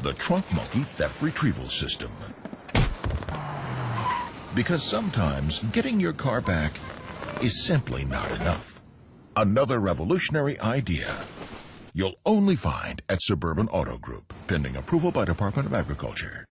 the Trunk Monkey Theft Retrieval System. Because sometimes getting your car back is simply not enough. Another revolutionary idea you'll only find at Suburban Auto Group, pending approval by Department of Agriculture.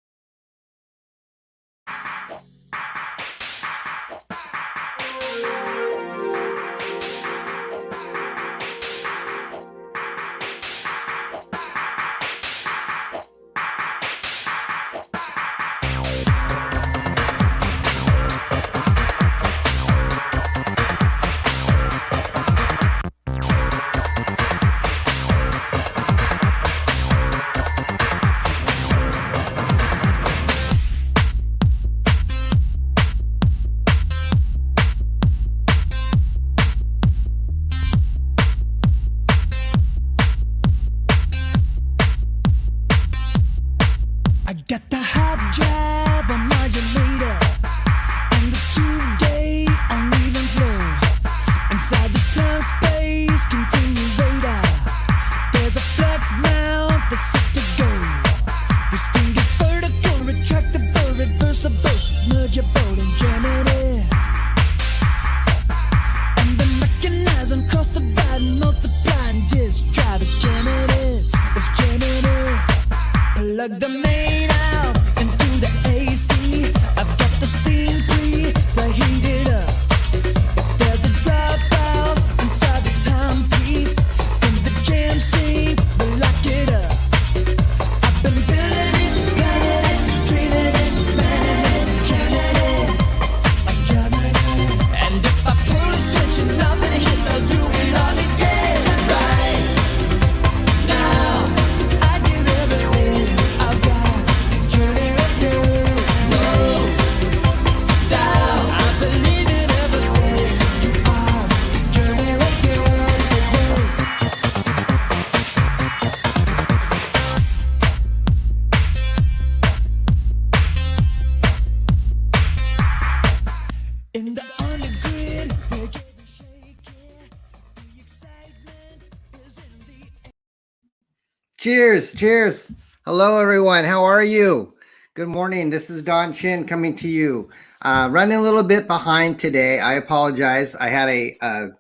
Cheers, cheers. Hello, everyone. How are you? Good morning. This is Don Chin coming to you. Running a little bit behind today. I apologize. I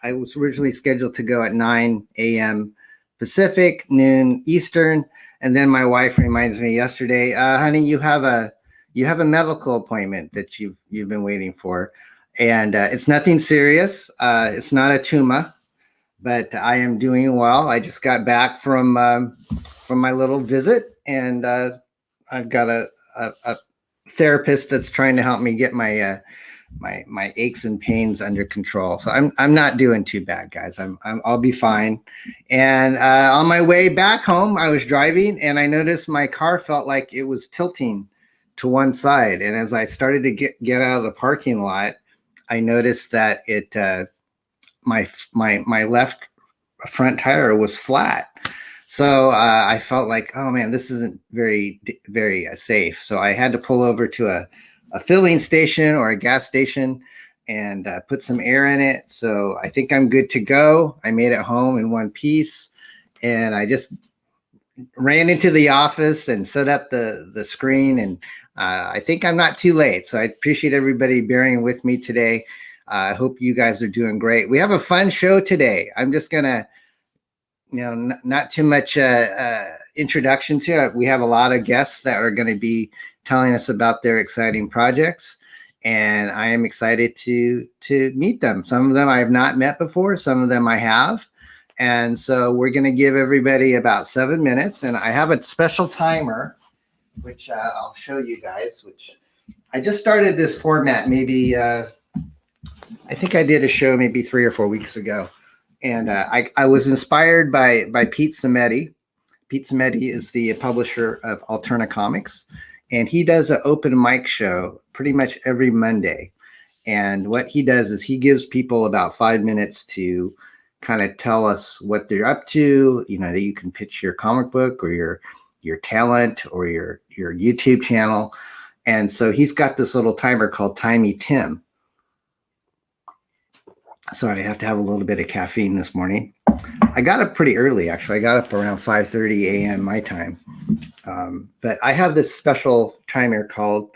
was originally scheduled to go at 9 a.m. Pacific, noon Eastern, and then my wife reminds me yesterday, honey, you have a medical appointment that you've been waiting for, and it's nothing serious. It's not a tumor. But I am doing well. I just got back from my little visit, and I've got a therapist that's trying to help me get my my aches and pains under control. So I'm not doing too bad, guys. I'll be fine. And on my way back home, I was driving, and I noticed my car felt like it was tilting to one side. And as I started to get out of the parking lot, I noticed that it. My left front tire was flat. So I felt like, oh man, this isn't very safe. So I had to pull over to a filling station or a gas station and put some air in it. So I think I'm good to go. I made it home in one piece, and I just ran into the office and set up the screen, and I think I'm not too late. So I appreciate everybody bearing with me today. I hope you guys are doing great. We have a fun show today. I'm just gonna, not too much introductions here. We have a lot of guests that are going to be telling us about their exciting projects, and I am excited to meet them. Some of them I have not met before. Some of them I have, and so we're going to give everybody about 7 minutes. And I have a special timer, which I'll show you guys. Which I just started this format maybe. I think I did a show maybe 3 or 4 weeks ago, and I was inspired by Pete Samedi. Pete Samedi is the publisher of Alterna Comics, and he does an open mic show pretty much every Monday. And what he does is he gives people about 5 minutes to kind of tell us what they're up to. That you can pitch your comic book or your talent or your YouTube channel. And so he's got this little timer called Timey Tim. Sorry, I have to have a little bit of caffeine this morning. I got up pretty early, actually. I got up around 5:30 a.m. my time. But I have this special time here called,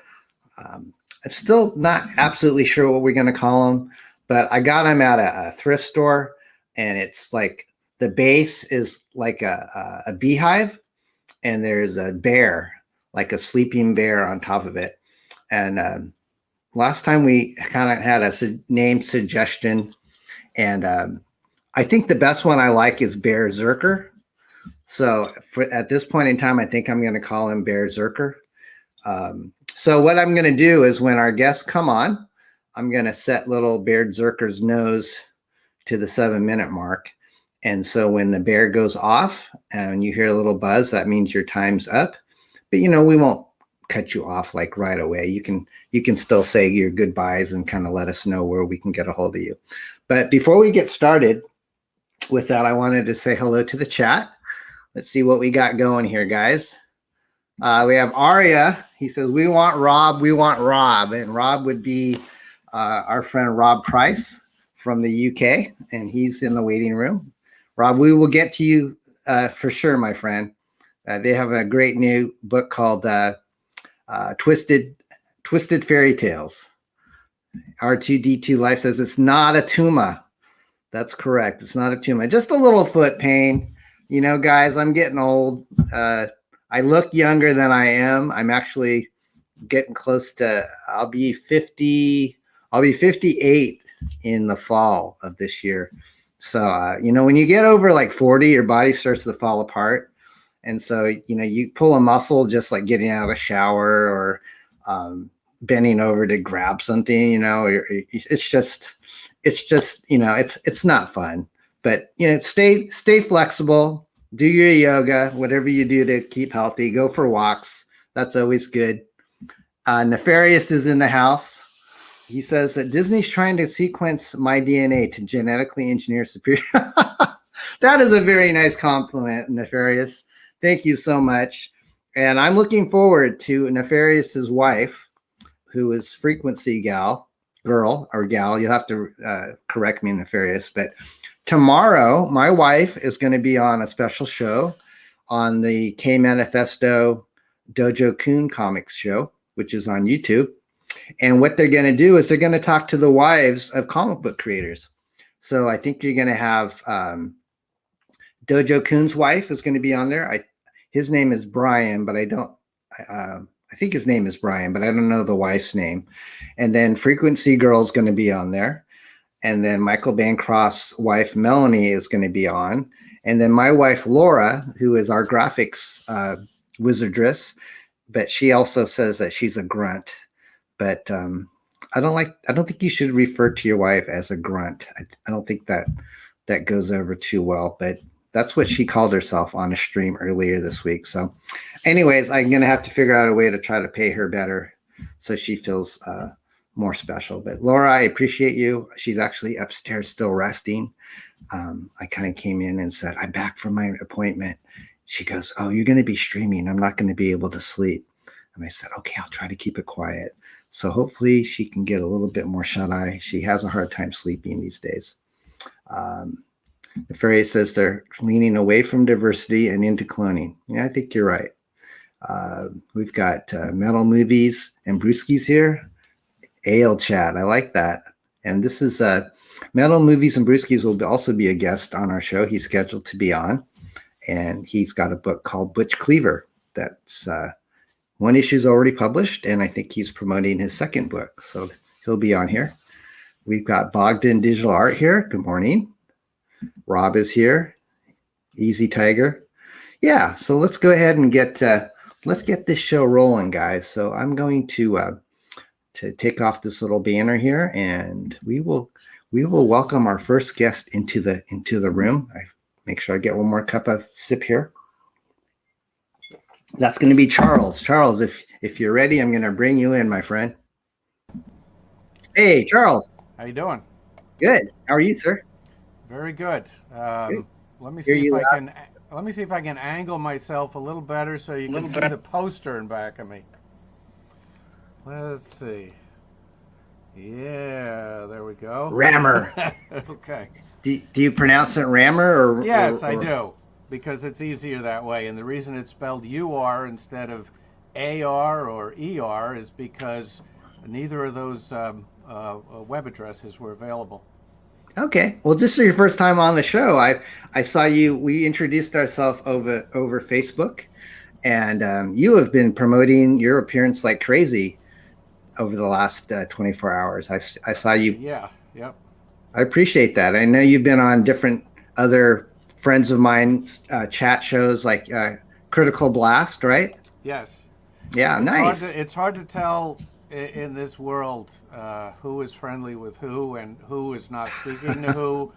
I'm still not absolutely sure what we're going to call them, but I got them at a thrift store, and it's like the base is like a beehive, and there's a bear, like a sleeping bear on top of it. And last time we kind of had a name suggestion, and I think the best one I like is BEARDZZERKER. So at this point in time, I think I'm going to call him BEARDZZERKER. So what I'm going to do is when our guests come on, I'm going to set little BEARDZZERKER's nose to the 7-minute mark. And so when the bear goes off and you hear a little buzz, that means your time's up. But, you know, we won't cut you off like right away. You can still say your goodbyes and kind of let us know where we can get a hold of you. But before we get started with that, I wanted to say hello to the chat. Let's see what we got going here, guys. We have Aria. He says, we want Rob. And Rob would be our friend Rob Price from the UK, and he's in the waiting room. Rob, we will get to you for sure, my friend. They have a great new book called Twisted Fairy Tales. R2D2 Life says it's not a tumor. That's correct. It's not a tumor. Just a little foot pain. You know, guys, I'm getting old. I look younger than I am. I'm actually getting close to, I'll be 58 in the fall of this year. So, you know, when you get over like 40, your body starts to fall apart. And so, you know, you pull a muscle just like getting out of a shower or bending over to grab something, you know, it's just, you know, it's not fun. But, you know, stay flexible, do your yoga, whatever you do to keep healthy, go for walks. That's always good. Nefarious is in the house. He says that Disney's trying to sequence my DNA to genetically engineer superior. That is a very nice compliment, Nefarious. Thank you so much. And I'm looking forward to Nefarious's wife, who is Frequency Girl. You'll have to correct me, Nefarious, but tomorrow, my wife is going to be on a special show on the K Manifesto Dojo Kun Comics show, which is on YouTube. And what they're going to do is they're going to talk to the wives of comic book creators. So I think you're going to have Dojo Kun's wife is going to be on there. His name is Brian, but I think his name is Brian, but I don't know the wife's name. And then Frequency Girl is going to be on there. And then Michael Bancroft's wife, Melanie, is going to be on. And then my wife, Laura, who is our graphics wizardress, but she also says that she's a grunt. But I don't think you should refer to your wife as a grunt. I don't think that goes over too well, but that's what she called herself on a stream earlier this week. So anyways, I'm going to have to figure out a way to try to pay her better so she feels more special. But Laura, I appreciate you. She's actually upstairs still resting. I kind of came in and said, I'm back from my appointment. She goes, oh, you're going to be streaming. I'm not going to be able to sleep. And I said, okay, I'll try to keep it quiet. So hopefully she can get a little bit more shut-eye. She has a hard time sleeping these days. The fairy says they're leaning away from diversity and into cloning. Yeah, I think you're right. We've got Metal Movies and Brewskis here. Ale Chat, I like that. And this is Metal Movies and Brewskis will also be a guest on our show. He's scheduled to be on. And he's got a book called Butch Cleaver. That's one issue's already published, and I think he's promoting his second book. So he'll be on here. We've got Bogdan Digital Art here. Good morning. Rob is here. Easy Tiger. Yeah, so let's go ahead and let's get this show rolling, guys. So I'm going to take off this little banner here, and we will welcome our first guest into the room. I make sure I get one more cup of sip here. That's going to be Charles. Charles, if you're ready, I'm going to bring you in, my friend. Hey, Charles. How you doing? Good. How are you, sir? Very good. Good. Let me see if I can angle myself a little better so you can see the poster in back of me. Let's see. Yeah, there we go. Rammer. Okay. Do you pronounce it Rammer or? Yes, or... I do. because it's easier that way. And the reason it's spelled UR instead of AR or ER is because neither of those web addresses were available. Okay. Well, this is your first time on the show. I saw you. We introduced ourselves over Facebook, and you have been promoting your appearance like crazy over the last 24 hours. I saw you. Yeah. Yep. I appreciate that. I know you've been on different other friends of mine chat shows like Critical Blast, right? Yes. Yeah, nice. It's hard to tell in this world who is friendly with who and who is not speaking to who,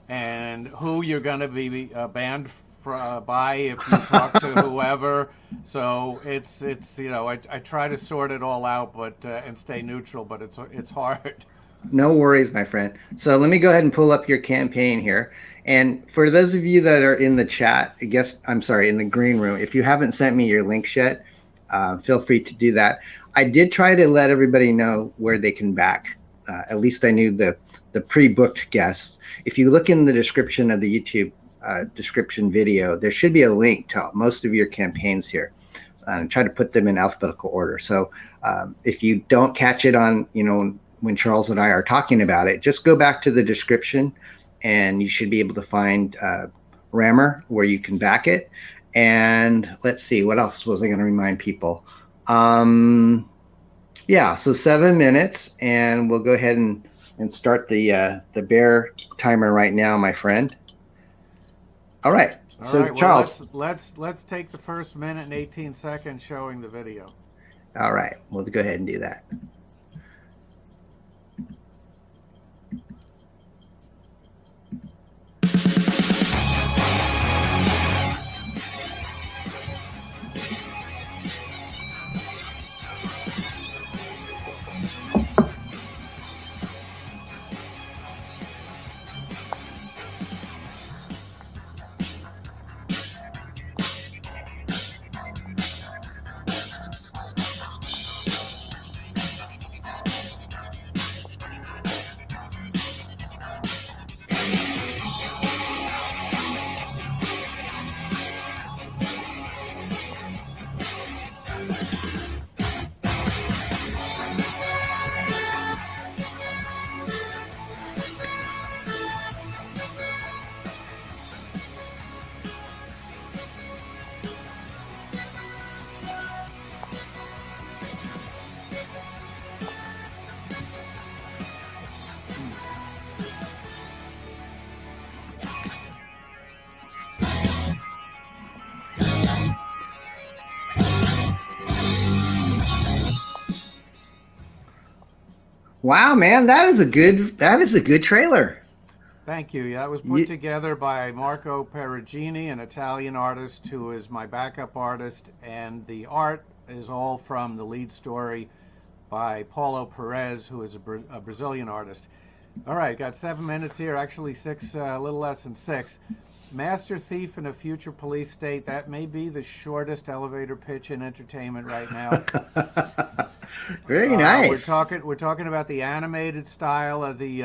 and who you're going to be banned by if you talk to whoever. So it's I try to sort it all out, but and stay neutral, but it's hard. No worries, my friend. So let me go ahead and pull up your campaign here. And for those of you that are in the chat, in the green room, if you haven't sent me your links yet, feel free to do that. I did try to let everybody know where they can back. At least I knew the pre-booked guests. If you look in the description of the YouTube description video, there should be a link to most of your campaigns here. Try to put them in alphabetical order. So if you don't catch it on, when Charles and I are talking about it, just go back to the description and you should be able to find Rammer where you can back it. And let's see, what else was I going to remind people? Yeah, so 7 minutes, and we'll go ahead and start the bear timer right now, my friend. All right. So well, Charles, let's take the first minute and 18 seconds showing the video. All right, we'll go ahead and do that. Wow, man, that is a good trailer. Thank you. Yeah, it was put together by Marco Perugini, an Italian artist who is my backup artist, and the art is all from the lead story by Paulo Perez, who is a Brazilian artist. All right, got 7 minutes here, actually 6, a little less than 6. Master thief in a future police state. That may be the shortest elevator pitch in entertainment right now. Very nice. We're talking about the animated style of the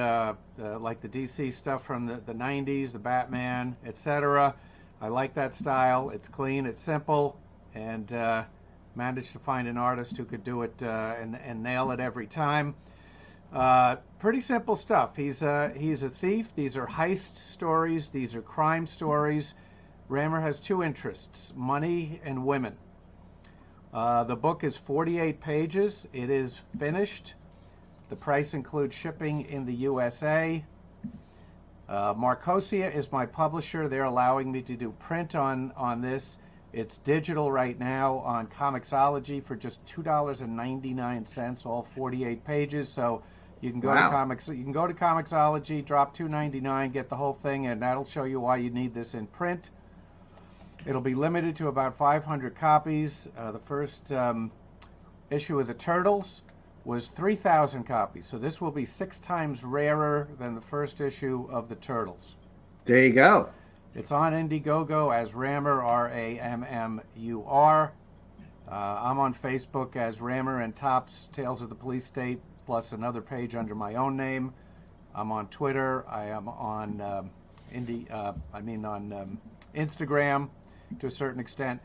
like the DC stuff from the 90s, the Batman, etc. I like that style. It's clean, it's simple, and managed to find an artist who could do it and nail it every time. Pretty simple stuff. He's a thief. These are heist stories. These are crime stories. Rammer has two interests: money and women. The book is 48 pages. It is finished. The price includes shipping in the USA. Marcosia is my publisher. They're allowing me to do print on this. It's digital right now on Comixology for just $2.99, all 48 pages. So you can go to Comixology, drop $2.99, get the whole thing, and that'll show you why you need this in print. It'll be limited to about 500 copies. The first issue of the Turtles was 3,000 copies. So this will be 6 times rarer than the first issue of the Turtles. There you go. It's on Indiegogo as Rammer, R-A-M-M-U-R. I'm on Facebook as Rammer and Tops, Tales of the Police State, plus another page under my own name. I'm on Twitter. I am on Instagram to a certain extent.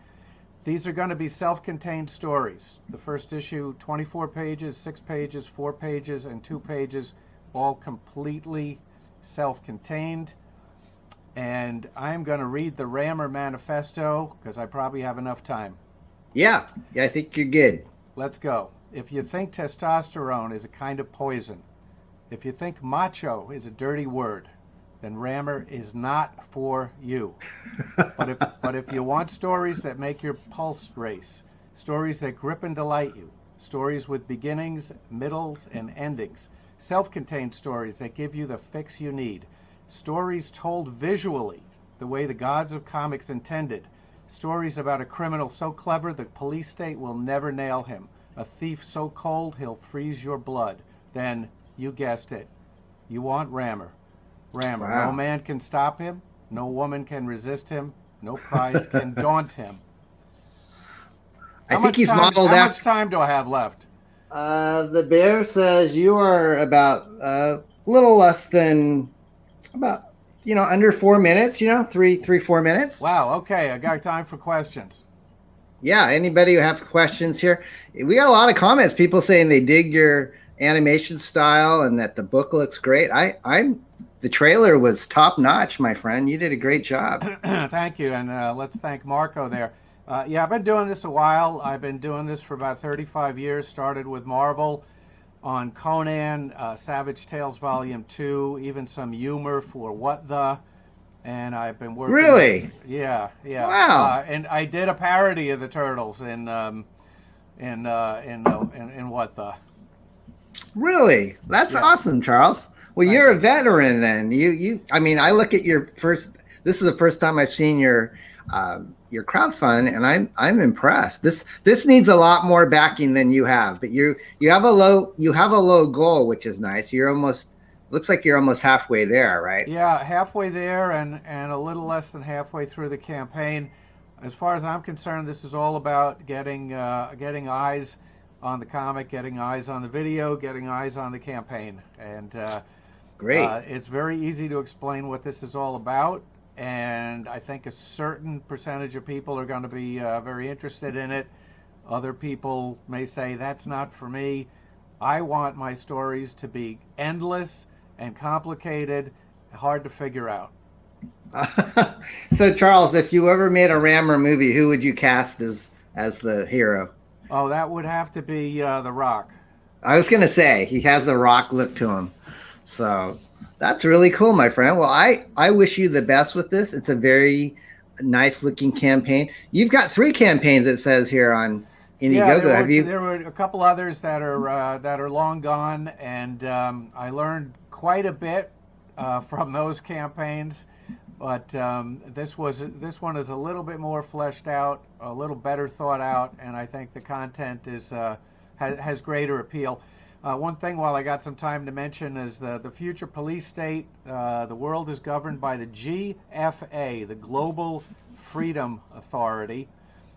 These are going to be self-contained stories. The first issue, 24 pages, 6 pages, 4 pages, and 2 pages, all completely self-contained. And I'm going to read the Rammer Manifesto because I probably have enough time. Yeah, I think you're good. Let's go. If you think testosterone is a kind of poison, if you think macho is a dirty word, then Rammer is not for you. But if you want stories that make your pulse race, stories that grip and delight you, stories with beginnings, middles, and endings, self-contained stories that give you the fix you need, stories told visually, the way the gods of comics intended, stories about a criminal so clever the police state will never nail him, a thief so cold he'll freeze your blood, then, you guessed it, you want Rammer. Rammer. Wow. No man can stop him. No woman can resist him. No prize can daunt him. I think he's modeled How after. much time do I have left? The bear says you are about a little less than under 4 minutes. 4 minutes. Wow. Okay. I got time for questions. Yeah. Anybody who have questions here? We got a lot of comments. People saying they dig your animation style and that the book looks great. The trailer was top notch, my friend. You did a great job. Thank you. And let's thank Marco there. Yeah, I've been doing this a while. I've been doing this for about 35 years. Started with Marvel on Conan, Savage Tales Volume 2, even some humor for What The. And I've been working. Really? Yeah. Wow. And I did a parody of the Turtles in What The. Really? That's awesome, Charles. Well, you're a veteran then. I look at your first. This is the first time I've seen your crowdfund, and I'm impressed. This needs a lot more backing than you have, but you have a low goal, which is nice. Looks like you're almost halfway there, right? Yeah, halfway there, and a little less than halfway through the campaign. As far as I'm concerned, this is all about getting eyes on the comic, getting eyes on the video, getting eyes on the campaign. And great. It's very easy to explain what this is all about, and I think a certain percentage of people are going to be very interested in it. Other people may say, that's not for me. I want my stories to be endless and complicated, hard to figure out. So, Charles, if you ever made a Rammer movie, who would you cast as the hero? Oh, that would have to be The Rock. I was going to say, he has a rock look to him. So that's really cool, my friend. Well, I wish you the best with this. It's a very nice looking campaign. You've got 3 campaigns, it says here on Indiegogo. Yeah, there were a couple others that are long gone, and I learned quite a bit from those campaigns. But this one is a little bit more fleshed out, a little better thought out, and I think the content has greater appeal. One thing, while I got some time to mention, is the future police state. The world is governed by the GFA, the Global Freedom Authority,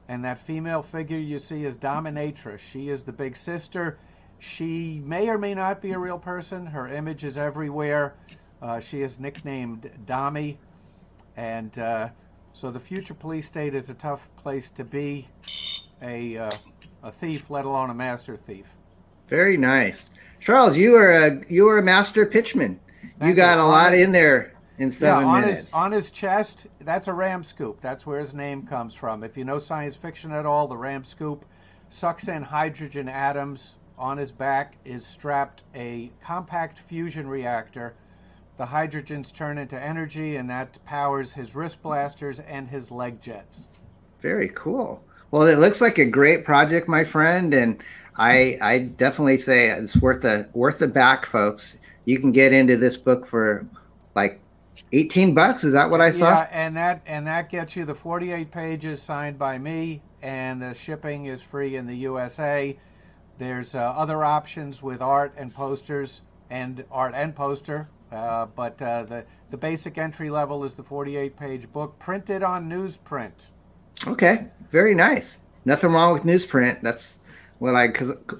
and that female figure you see is Dominatrix. She is the big sister. She may or may not be a real person. Her image is everywhere. She is nicknamed Dommy. And so the future police state is a tough place to be a thief, let alone a master thief. Very nice, Charles. You were a master pitchman. You got a lot in there in 7 minutes. On his chest, that's a ram scoop. That's where his name comes from. If you know science fiction at all, the ram scoop sucks in hydrogen atoms. On his back is strapped a compact fusion reactor. The hydrogens turn into energy, and that powers his wrist blasters and his leg jets. Very cool. Well, it looks like a great project, my friend, and I definitely say it's worth the back, folks. You can get into this book for like $18. Is that what I saw? Yeah, and that gets you the 48 pages signed by me, and the shipping is free in the USA. There's other options with art and posters and poster. But the basic entry level is the 48-page book printed on newsprint. Okay, very nice. Nothing wrong with newsprint. That's what I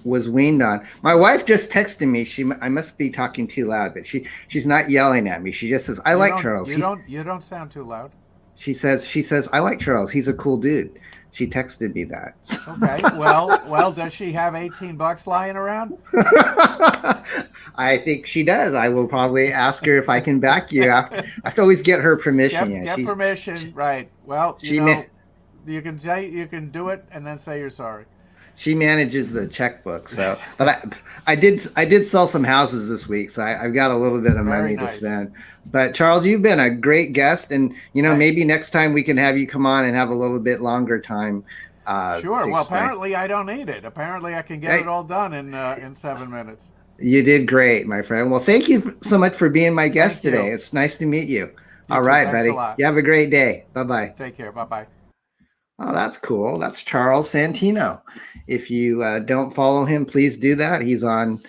was weaned on. My wife just texted me. I must be talking too loud, but she's not yelling at me. She just says, "I like Charles." You don't sound too loud. She says, "I like Charles. He's a cool dude." She texted me that. Okay. Well, does she have $18 lying around? I think she does. I will probably ask her if I can back you. I have to always get her permission. Get permission, right? Well, you can say you can do it and then say you're sorry. She manages the checkbook, so. But I did sell some houses this week, so I've got a little bit of money to spend. But Charles, you've been a great guest, and maybe next time we can have you come on and have a little bit longer time. Sure. Well, apparently I don't need it. Apparently I can get it all done in 7 minutes. You did great, my friend. Well, thank you so much for being my guest today. It's nice to meet you. All right, buddy. You have a great day. Bye-bye. Take care. Bye-bye. Oh, that's cool. That's Charles Santino. If you don't follow him, please do that. He's on,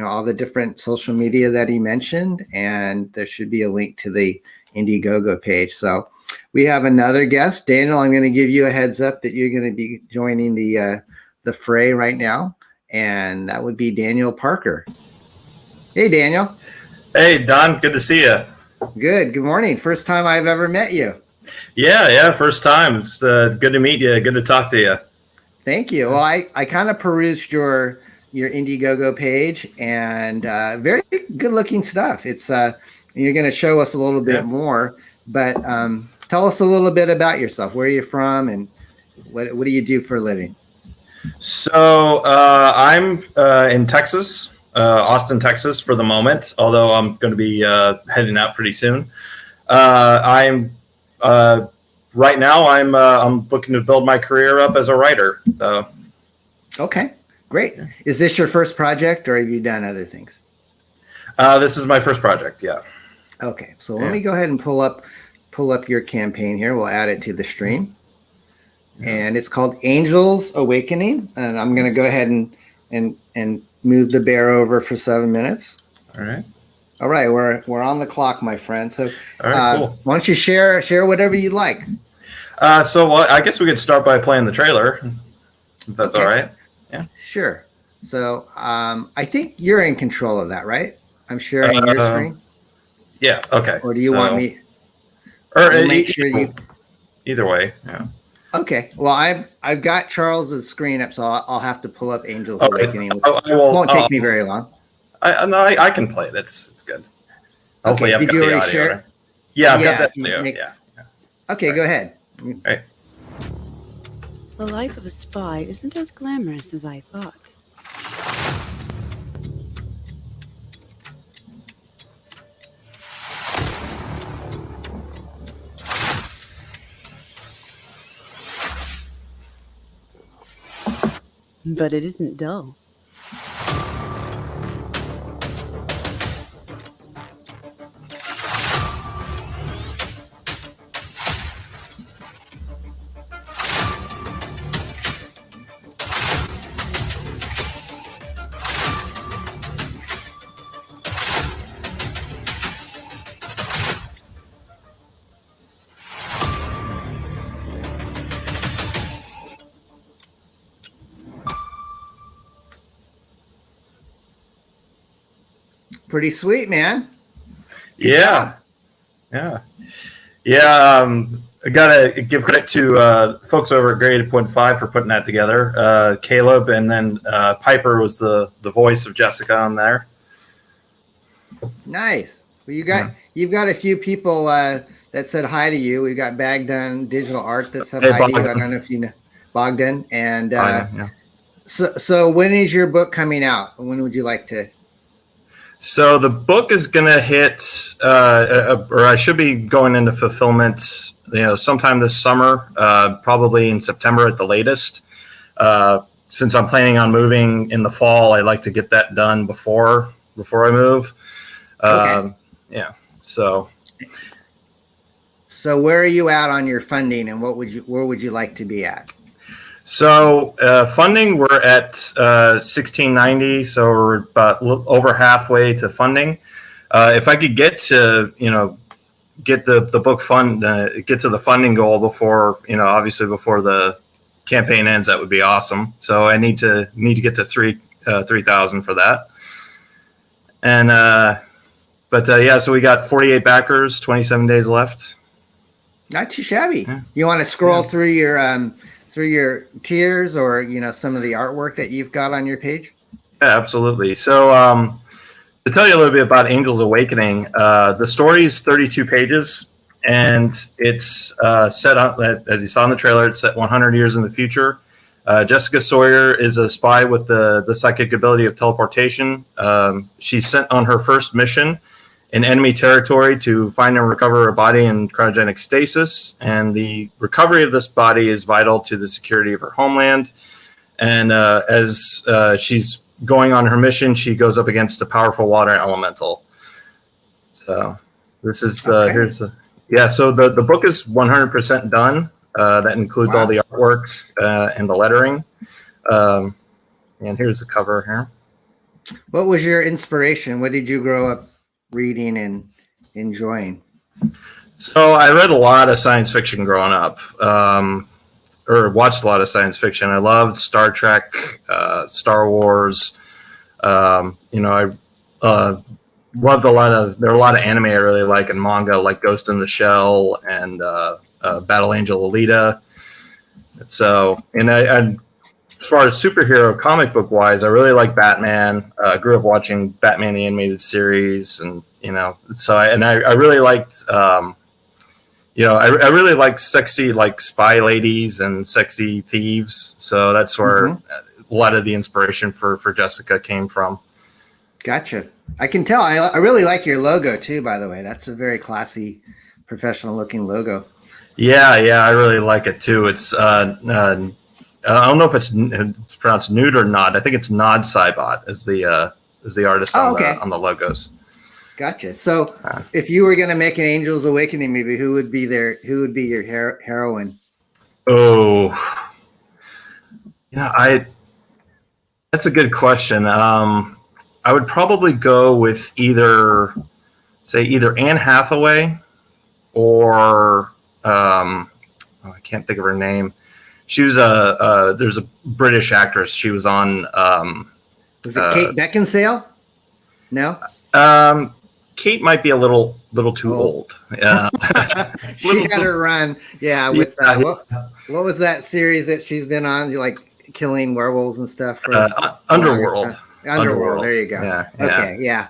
all the different social media that he mentioned, and there should be a link to the Indiegogo page. So we have another guest. Daniel, I'm going to give you a heads up that you're going to be joining the fray right now, and that would be Daniel Parker. Hey, Daniel. Hey, Don. Good to see you. Good. Good morning. First time I've ever met you. Yeah, first time. It's good to meet you. Good to talk to you. Thank you. Well, I kind of perused your Indiegogo page, and very good looking stuff. It's you're going to show us a little bit more, but tell us a little bit about yourself. Where are you from, and what do you do for a living? So I'm in Texas, Austin, Texas, for the moment. Although I'm going to be heading out pretty soon. Right now I'm looking to build my career up as a writer. So. Okay, great. Is this your first project, or have you done other things? This is my first project. Yeah. Okay. So let me go ahead and pull up your campaign here. We'll add it to the stream. And it's called Angels Awakening. And I'm going to go ahead and move the bear over for 7 minutes. All right. All right, we're on the clock, my friend. So, all right, cool. Why don't you share whatever you'd like? So I guess we could start by playing the trailer, if that's all right. Yeah. Sure. So I think you're in control of that, right? I'm sharing your screen. Yeah. Okay. Or do you want me? Or make sure you. Either way. Yeah. Okay. Well, I've got Charles's screen up, so I'll have to pull up Angels Awakening. Which won't take me very long. I can play it. It's good. Hopefully, I've got the audio. Share? Right? Yeah, I've got that video. Yeah. Okay, go ahead. Right. The life of a spy isn't as glamorous as I thought. But it isn't dull. Pretty sweet, man. Yeah. I gotta give credit to folks over at Grade 8.5 for putting that together. Caleb, and then Piper was the voice of Jessica on there. Nice. Well, you've got a few people that said hi to you. We got Bagdon Digital Art that said hi to you. I don't know if you know Bogdan. And so when is your book coming out? When would you like to? So the book is going to hit, or I should be going into fulfillment, sometime this summer, probably in September at the latest. Since I'm planning on moving in the fall, I like to get that done before I move. Okay. Yeah. So where are you at on your funding, and where would you like to be at? So funding, we're at 1690, so we're about over halfway to funding. If I could get to get the book fund, get to the funding goal before obviously before the campaign ends, that would be awesome. So I need to get to 3,000 for that. And so we got 48 backers, 27 days left. Not too shabby. Yeah. You want to scroll through your tiers, or some of the artwork that you've got on your page? Yeah, absolutely. So to tell you a little bit about Angel's Awakening, the story is 32 pages, and it's set up, as you saw in the trailer, it's set 100 years in the future. Jessica Sawyer is a spy with the psychic ability of teleportation. She's sent on her first mission in enemy territory to find and recover a body in cryogenic stasis, and the recovery of this body is vital to the security of her homeland. And as she's going on her mission, she goes up against a powerful water elemental. So this is so the book is 100% done. That includes all the artwork and the lettering. And here's the cover here. What was your inspiration? What did you grow up reading and enjoying? So I read a lot of science fiction growing up, or watched a lot of science fiction. I loved Star Trek, Star Wars. I loved there are a lot of anime I really like, and manga like Ghost in the Shell and Battle Angel Alita. So, and as far as superhero comic book wise, I really like Batman. I grew up watching Batman the Animated Series, and I really liked, I really liked sexy spy ladies and sexy thieves. So that's where a lot of the inspiration for Jessica came from. Gotcha. I can tell. I really like your logo too, by the way. That's a very classy, professional looking logo. Yeah, I really like it too. It's I don't know if it's pronounced Nude or Nod. I think it's Nod Cybot is the artist on the logos. Gotcha. So, if you were going to make an Angel's Awakening movie, who would be your heroine? Oh, that's a good question. I would probably go with either Anne Hathaway or I can't think of her name. She was there's a British actress. She was on. Was it Kate Beckinsale? No. Kate might be a little too old. Yeah. She had her run. Yeah. With what was that series that she's been on? Like killing werewolves and stuff. Underworld. Underworld. There you go. Yeah. Okay. Yeah.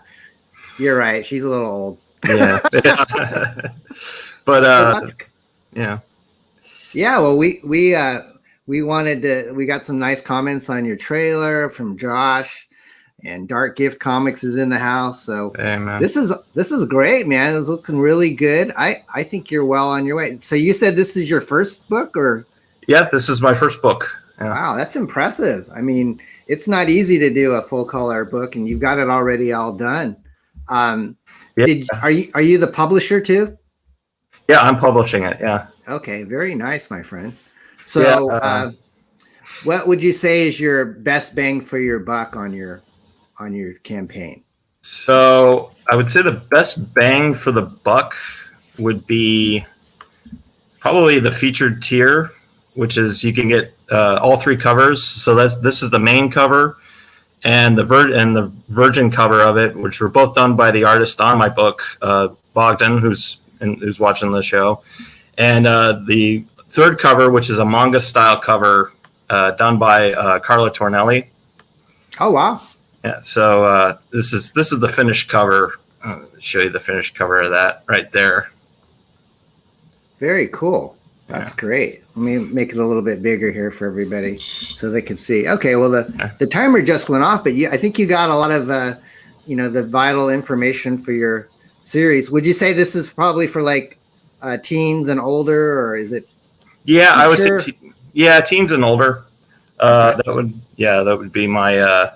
You're right. She's a little old. Yeah. But yeah. Yeah, well, we got some nice comments on your trailer from Josh, and Dark Gift Comics is in the house. So this is great, man. It's looking really good. I think you're well on your way. So you said this is your first book, or? Yeah, this is my first book. Yeah. Wow, that's impressive. I mean, it's not easy to do a full color book, and you've got it already all done. Are you the publisher too? Yeah, I'm publishing it. Yeah. Okay, very nice, my friend. So, what would you say is your best bang for your buck on your campaign? So, I would say the best bang for the buck would be probably the featured tier, which is you can get all three covers. So this is the main cover, and the virgin cover of it, which were both done by the artist on my book, Bogdan, who's watching the show. And the third cover, which is a manga style cover done by Carla Tornelli. Oh, wow. Yeah. So this is the finished cover. I'll show you the finished cover of that right there. Very cool. That's great. Let me make it a little bit bigger here for everybody so they can see. Okay. Well, the timer just went off, but I think you got a lot of, the vital information for your series. Would you say this is probably for like teens and older, or is it? Yeah, I would say teens and older. Okay. That would be my I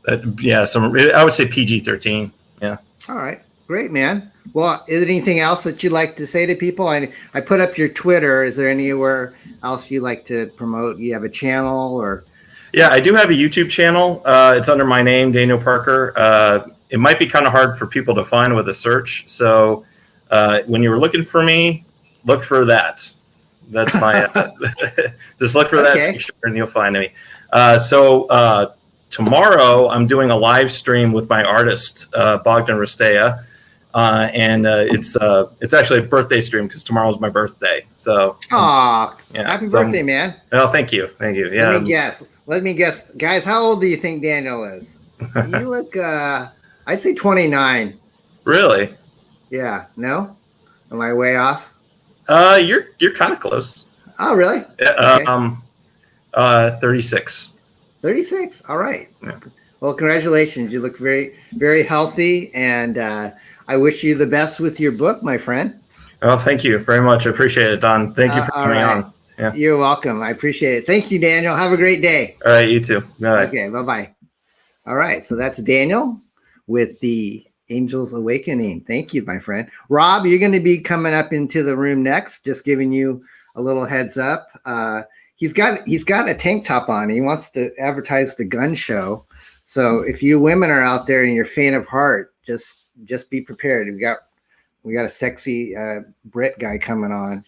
would say PG-13. Yeah. All right. Great, man. Well, is there anything else that you'd like to say to people? I put up your Twitter. Is there anywhere else you like to promote? You have a channel, or? Yeah, I do have a YouTube channel. It's under my name, Daniel Parker. It might be kind of hard for people to find with a search. So when you were looking for me, look for that. That's my. Just look for that picture and you'll find me. So tomorrow I'm doing a live stream with my artist Bogdan Rastea, and it's actually a birthday stream because tomorrow's my birthday. So. Happy birthday, man! Oh, thank you. Yeah. Let me guess, guys. How old do you think Daniel is? You look, I'd say 29. Really? Yeah. No? Am I way off? You're kind of close. Oh, really? Yeah. 36. 36. All right. Yeah. Well, congratulations. You look very, very healthy, and I wish you the best with your book, my friend. Oh, thank you very much. I appreciate it, Don. Thank you for coming on. Yeah. You're welcome. I appreciate it. Thank you, Daniel. Have a great day. All right. You too. Bye. Okay. Bye-bye. All right. So that's Daniel with the Angels Awakening. Thank you, my friend. Rob, you're going to be coming up into the room next. Just giving you a little heads up. He's got a tank top on. He wants to advertise the gun show. So if you women are out there and you're faint of heart, just be prepared. We got a sexy Brit guy coming on.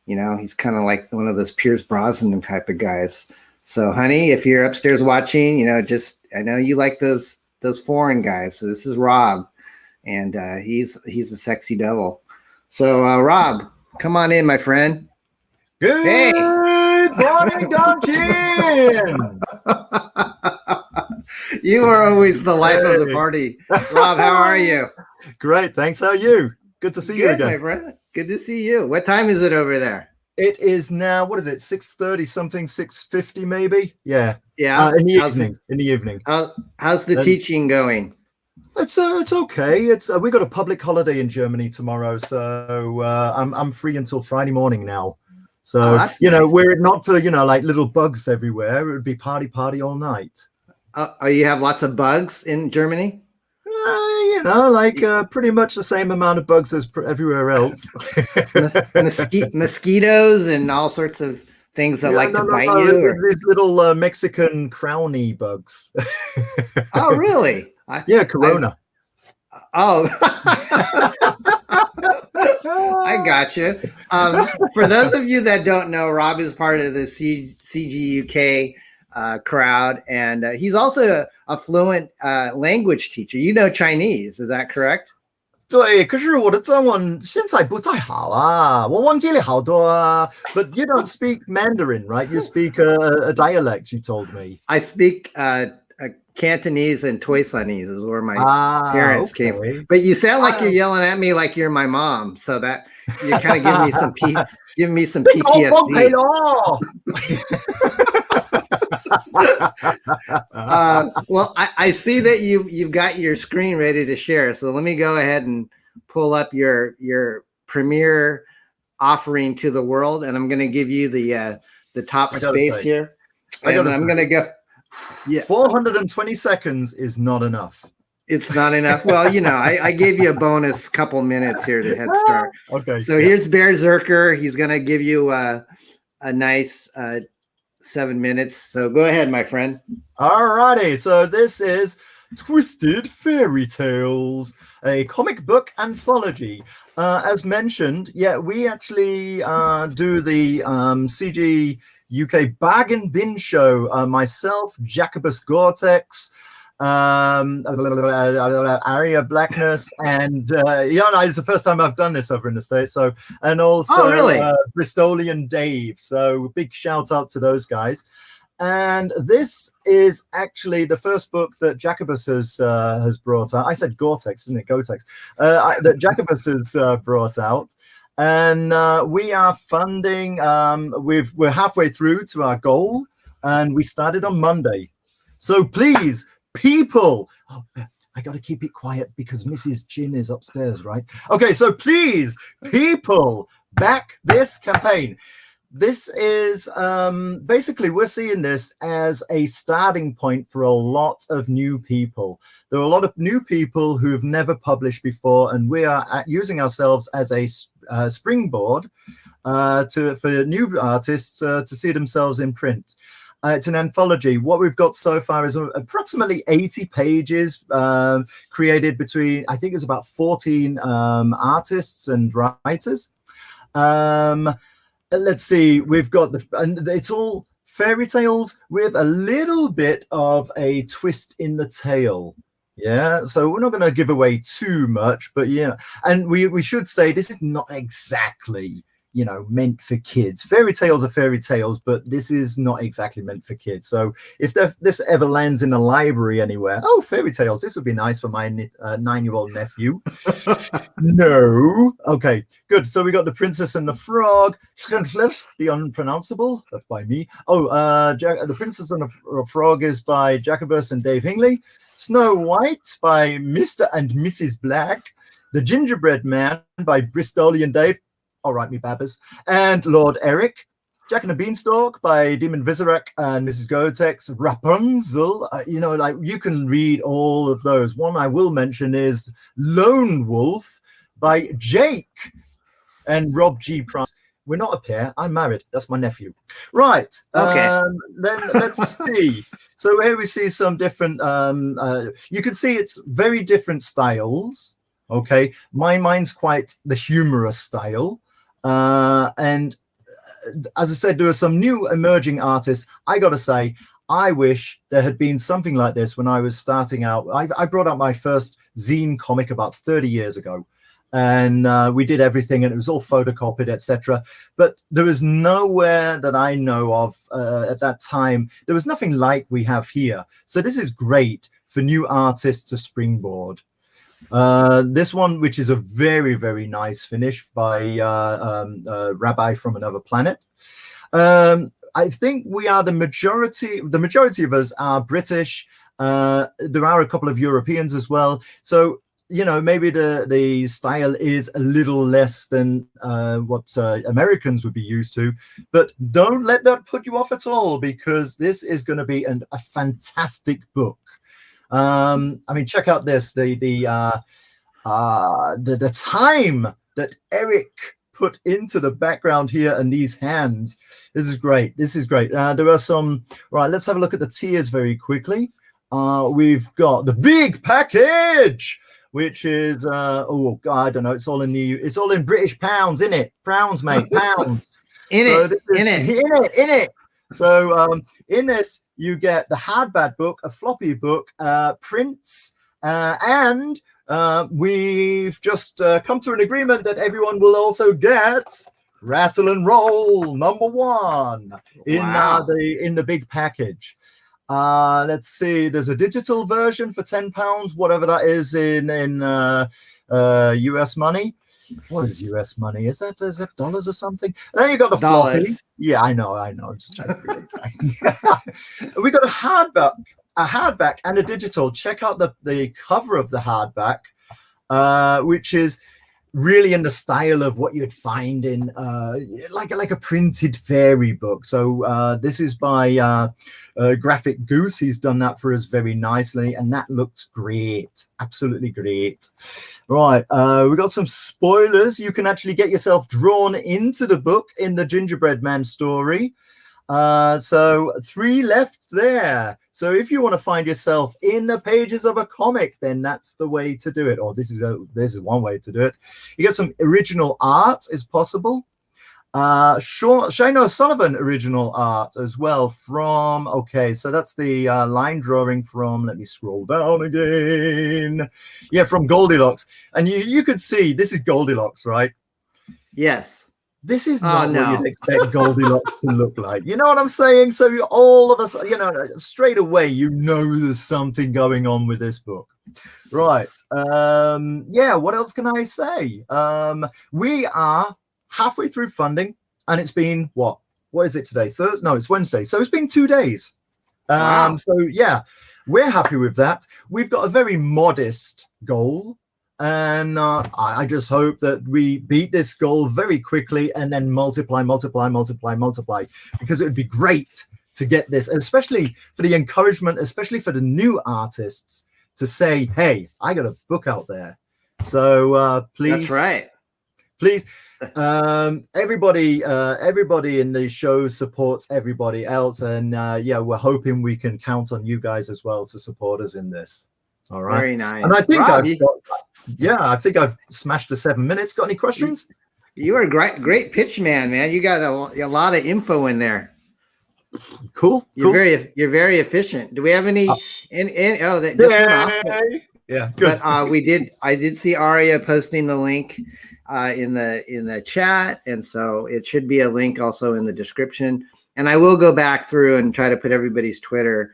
You know, he's kind of like one of those Pierce Brosnan type of guys. So, honey, if you're upstairs watching, you know, I know you like those foreign guys. So this is Rob, and he's a sexy devil. So, Rob, come on in, my friend. Good morning, Don Chin. You are always the life of the party. Rob, how are you? Great, thanks. How are you? Good to see you again. My friend. Good to see you. What time is it over there? It is now, what is it, 6:30 something, 6:50 maybe? Yeah. Yeah. In the evening. How's the teaching going? It's okay. We got a public holiday in Germany tomorrow, so I'm free until Friday morning now. So nice. We're not for like little bugs everywhere. It would be party all night. You have lots of bugs in Germany? Pretty much the same amount of bugs as everywhere else. Mosquitoes and all sorts of things that to bite you? Or? These little Mexican crowny bugs. Oh, really? Corona. I got you. For those of you that don't know, Rob is part of the CGUK crowd, and he's also a fluent language teacher. You know Chinese, is that correct? 对，可是我的中文现在不太好啊，我忘记了好多啊。But you don't speak Mandarin, right? You speak a dialect, you told me. I speak Cantonese and Toisanese is where my parents came from. But you sound like you're yelling at me like you're my mom, so that you're kind of giving me some PTSD. Well, I see that you've got your screen ready to share, so let me go ahead and pull up your premiere offering to the world, and I'm going to give you the top space here. And I'm going to go. Yeah, 420 seconds is not enough. It's not enough. Well, I gave you a bonus couple minutes here to head start. Okay. So here's BEARDZZERKER. He's going to give you a nice 7 minutes. So go ahead, my friend. All righty. So this is Twisted Fairy Tales, a comic book anthology. As mentioned, we actually do the CG UK Bag and Bin show. Myself, Jacobus Gore-Tex, Aria Blackness, and it's the first time I've done this over in the States. So, and also Bristolian Dave. So big shout out to those guys. And this is actually the first book that Jacobus has brought out. I said Gore-Tex, didn't it? Gore-Tex. That Jacobus has brought out. And we are funding, we're halfway through to our goal, and we started on Monday. So please, people, I got to keep it quiet because Mrs. Chin is upstairs, right? Okay, so please, people, back this campaign. This is basically, we're seeing this as a starting point for a lot of new people. There are a lot of new people who have never published before, and we are using ourselves as a springboard for new artists to see themselves in print. It's an anthology. What we've got so far is approximately 80 pages created between, I think it's about 14 artists and writers. let's see, we've got and it's all fairy tales with a little bit of a twist in the tail. Yeah, so we're not going to give away too much, but yeah, and we should say this is not exactly, you know, meant for kids. Fairy tales are fairy tales, but this is not exactly meant for kids. So if this ever lands in a library anywhere, oh, fairy tales, this would be nice for my 9-year-old nephew. No. Okay, good. So we got The Princess and the Frog, the Unpronounceable, that's by me. Oh, The Princess and the Frog is by Jacobus and Dave Hingley. Snow White by Mr. and Mrs. Black. The Gingerbread Man by Bristolian Dave. All right, me babbers. And Lord Eric. Jack and the Beanstalk by Demon Vizarek and Mrs. Gotex. Rapunzel. You know, like, you can read all of those. One I will mention is Lone Wolf by Jake and Rob G. Price. We're not a pair. I'm married. That's my nephew. Right. Okay. Then let's see. So here we see some different. You can see it's very different styles. Okay. Mine's quite the humorous style. And as I said, there are some new emerging artists. I got to say, I wish there had been something like this when I was starting out. I brought out my first zine comic about 30 years ago. And we did everything, and it was all photocopied, etc. But there was nowhere that I know of at that time. There was nothing like we have here. So this is great for new artists to springboard. This one, which is a very, very nice finish by Rabbi from Another Planet. I think we are the majority. The majority of us are British. There are a couple of Europeans as well. So, you know, maybe the style is a little less than what Americans would be used to, but don't let that put you off at all, because this is going to be a fantastic book. I mean, check out this, the time that Eric put into the background here and these hands. This is great. This is great. There are some, right, let's have a look at the tiers very quickly. We've got the big package, which is oh God, I don't know. It's all in British pounds, in it. Pounds, mate, pounds. in it. So in this, you get the hardback book, a floppy book, prints, and we've just come to an agreement that everyone will also get Rattle and Roll #1 in the big package. Let's see, there's a digital version for £10, whatever that is in US money. What is US money? Is that dollars or something? And then you got the floppy. Yeah, I know. I'm just trying to we got a hardback and a digital. Check out the cover of the hardback, which is really in the style of what you'd find in like a printed fairy book. So this is by Graphic Goose. He's done that for us very nicely, and that looks great, absolutely great. Right, we got some spoilers. You can actually get yourself drawn into the book in the Gingerbread Man story. So 3 left there. So if you want to find yourself in the pages of a comic, then that's the way to do it. Or this is one way to do it. You get some original art is possible. Shane O'Sullivan original art as well from, okay, so that's the line drawing from, let me scroll down again. Yeah, from Goldilocks. And you could see this is Goldilocks, right? Yes. This is not what you'd expect Goldilocks to look like. You know what I'm saying? So all of us, you know, straight away, you know there's something going on with this book. Right. Yeah, what else can I say? We are halfway through funding, and it's been, what is it today? Thursday? No, it's Wednesday. So it's been 2 days. Wow. So, yeah, we're happy with that. We've got a very modest goal. And I just hope that we beat this goal very quickly and then multiply, because it would be great to get this, especially for the encouragement, especially for the new artists to say, hey, I got a book out there. So please. That's right. Please. Everybody in the show supports everybody else. And yeah, we're hoping we can count on you guys as well to support us in this. All right. Very nice. And I think Rob, I think I've smashed the 7 minutes. Got any questions? You are a great pitch man. You got a lot of info in there. Cool. You're very efficient. Do we have any? That just went off. Yeah, good. But I did see Aria posting the link in the chat, and so it should be a link also in the description. And I will go back through and try to put everybody's Twitter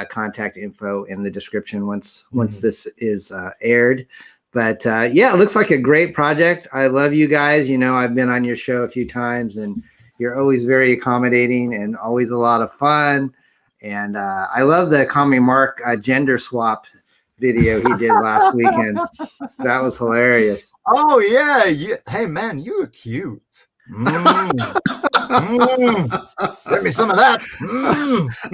contact info in the description once this is aired. But yeah, it looks like a great project. I love you guys. You know, I've been on your show a few times, and you're always very accommodating and always a lot of fun. And I love the Commie Mark gender swap video he did last weekend. That was hilarious. Oh yeah. Hey man, you were cute. Give me some of that.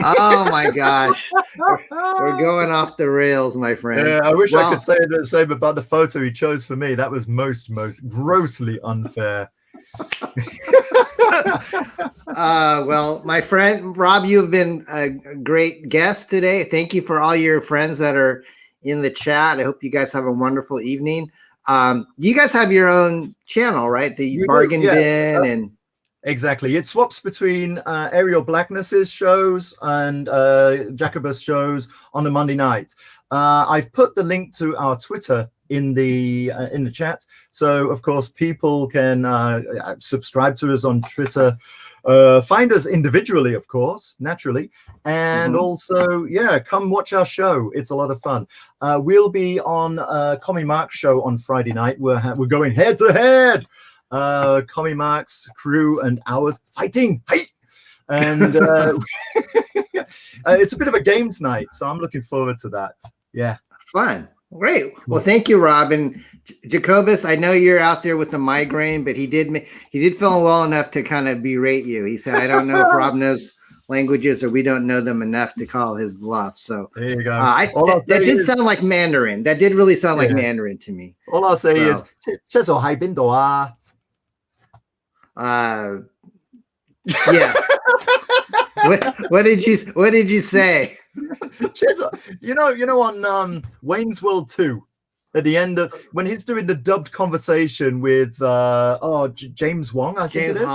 Oh my gosh, we're going off the rails, my friend. Yeah, I wish I could say the same about the photo he chose for me. That was most grossly unfair. Well, my friend Rob, you have been a great guest today. Thank you for all your friends that are in the chat. I hope you guys have a wonderful evening. You guys have your own channel, right? The Bargain Bin and exactly. It swaps between Ariel Blackness's shows and Jacobus shows on a Monday night. I've put the link to our Twitter in the chat, so of course people can subscribe to us on Twitter. Find us individually, of course, naturally, and also, yeah, come watch our show. It's a lot of fun. We'll be on Commie Mark's show on Friday night. We're going head to head. Commie Mark's crew and ours fighting. Hey! And it's a bit of a games night, so I'm looking forward to that. Yeah, fun. Great. Well, thank you, Rob. And Jacobus, I know you're out there with the migraine, but he did feel well enough to kind of berate you. He said, I don't know if Rob knows languages or we don't know them enough to call his bluff. So there you go. That did sound like Mandarin. That did really sound like Mandarin to me. All I'll say is, yeah. What did you say? You know, on Wayne's World 2, at the end of when he's doing the dubbed conversation with James Wong, I think it is.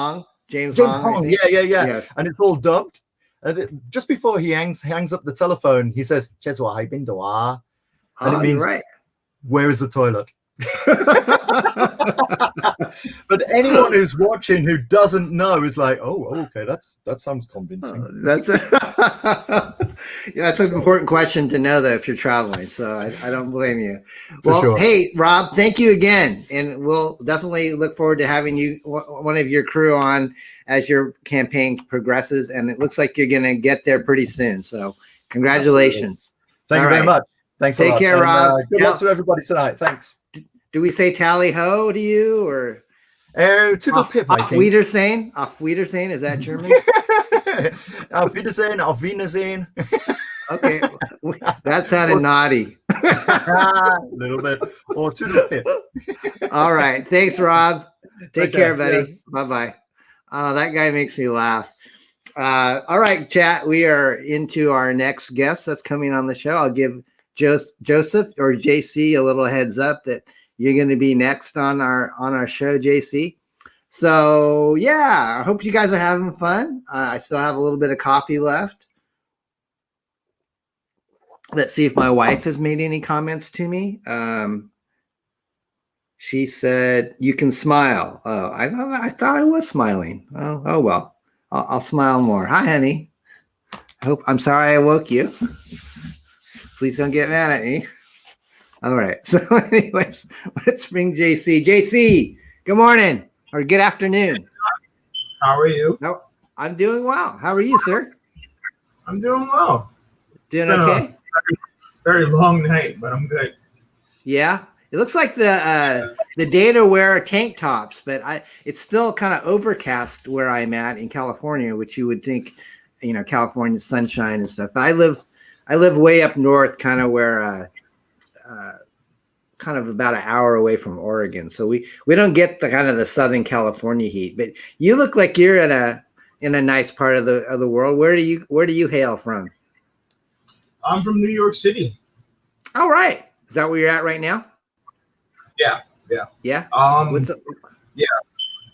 James Hong. Yeah. Yes. And it's all dubbed. And just before he hangs up the telephone, he says, and it means, right. Where is the toilet? But anyone who's watching who doesn't know is like, oh, okay, that sounds convincing. That's an important question to know, though, if you're traveling. So I don't blame you. Well, sure. Hey, Rob, thank you again, and we'll definitely look forward to having you, one of your crew, on as your campaign progresses. And it looks like you're going to get there pretty soon. So congratulations. Absolutely. Thank you very much. Thanks a lot. Take care, Rob. Good luck to everybody tonight. Thanks. Do we say tally ho to you, or to the pip? Auf Wiedersehen? Auf Wiedersehen, is that German? Auf Wiedersehen, auf Wiedersehen. Okay, that sounded naughty. A little bit. Or to the pip. All right, thanks, Rob. Take care, buddy. Yeah. Bye-bye. That guy makes me laugh. All right, chat. We are into our next guest that's coming on the show. I'll give Joseph or JC a little heads up that you're going to be next on our show, JC. So yeah, I hope you guys are having fun. I still have a little bit of coffee left. Let's see if my wife has made any comments to me. She said, you can smile. Oh, I thought I was smiling. Oh well, I'll smile more. Hi, honey. I'm sorry I woke you. Please don't get mad at me. All right. So anyways, let's bring JC. JC, good morning or good afternoon. How are you? No, I'm doing well. How are you, sir? I'm doing well. Doing okay? Very long night, but I'm good. Yeah. It looks like the data wear tank tops, but it's still kind of overcast where I'm at in California, which you would think, California sunshine and stuff. I live way up north, kind of where kind of about an hour away from Oregon, so we don't get the kind of the Southern California heat. But you look like you're in a nice part of the world. Where do you hail from? I'm from New York City. All right, is that where you're at right now? Yeah. Yeah. Yeah.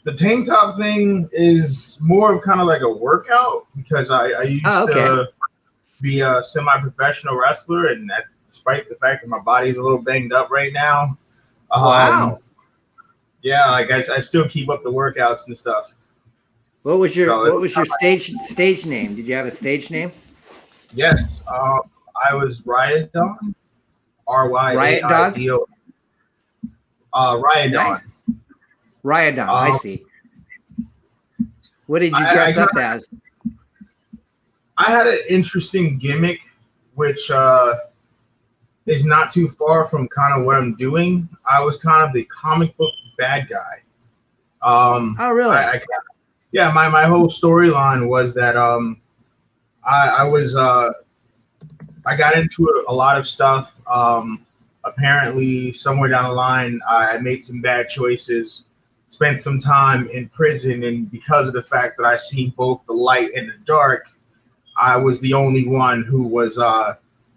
The tank top thing is more of kind of like a workout because I used to be a semi-professional wrestler, and that, despite the fact that my body's a little banged up right now, Wow. Yeah, like I still keep up the workouts and stuff. What was your stage name? Did you have a stage name? Yes, I was Riot Dawn, RYAIDO. Riot Dawn. Nice. Riot Dawn. I see. What did you dress up as? I had an interesting gimmick, which is not too far from kind of what I'm doing. I was kind of the comic book bad guy. Oh, really? Yeah, my whole storyline was that I got into a lot of stuff. Apparently, somewhere down the line, I made some bad choices, spent some time in prison, and because of the fact that I seen both the light and the dark, I was the only one who was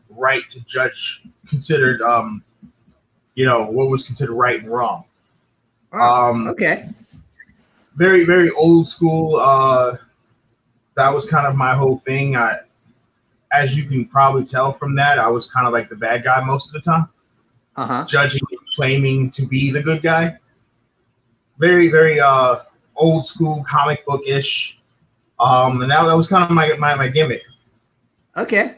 right to judge, considered, what was considered right and wrong. Okay. Very, very old school. That was kind of my whole thing. As you can probably tell from that, I was kind of like the bad guy most of the time. Judging and claiming to be the good guy. Very, very old school comic book ish. And that was kind of my gimmick. Okay.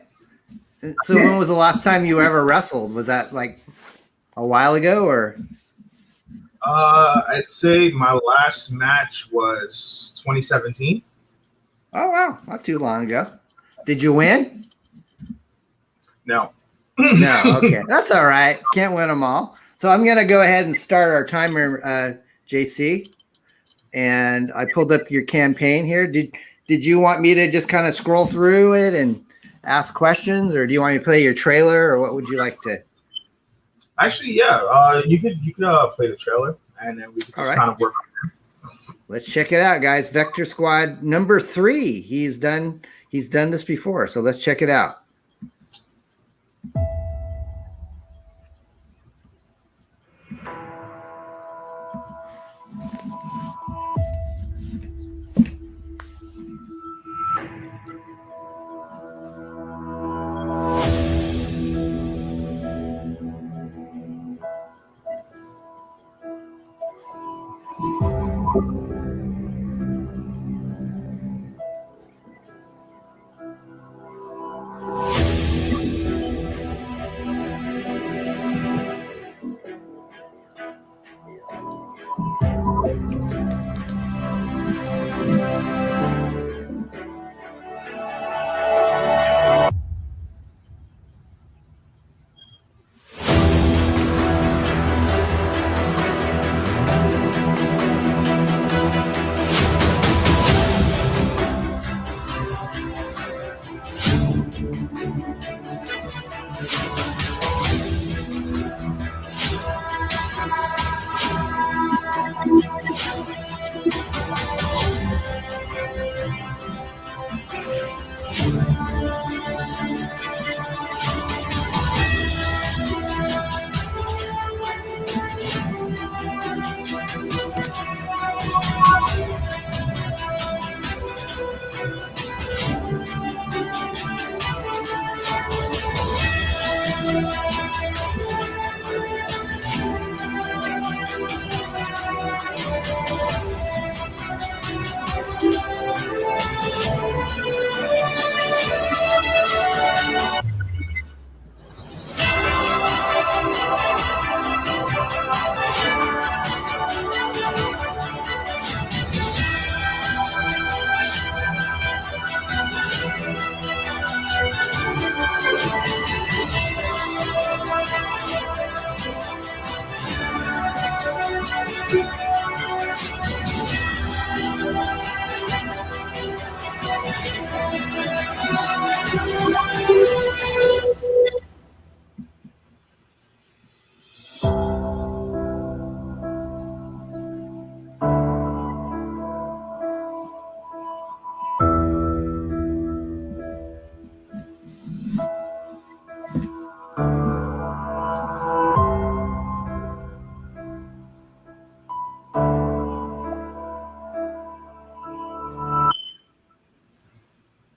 So when was the last time you ever wrestled? Was that like a while ago or? I'd say my last match was 2017. Oh, wow. Not too long ago. Did you win? No. No. Okay. That's all right. Can't win them all. So I'm going to go ahead and start our timer, JC. And I pulled up your campaign here. Did you want me to just kind of scroll through it and ask questions, or do you want me to play your trailer, or what would you like to? Actually, yeah. You could play the trailer, and then we could just kind of work on it. Let's check it out, guys. Vector Squad number 3. He's done this before, so let's check it out.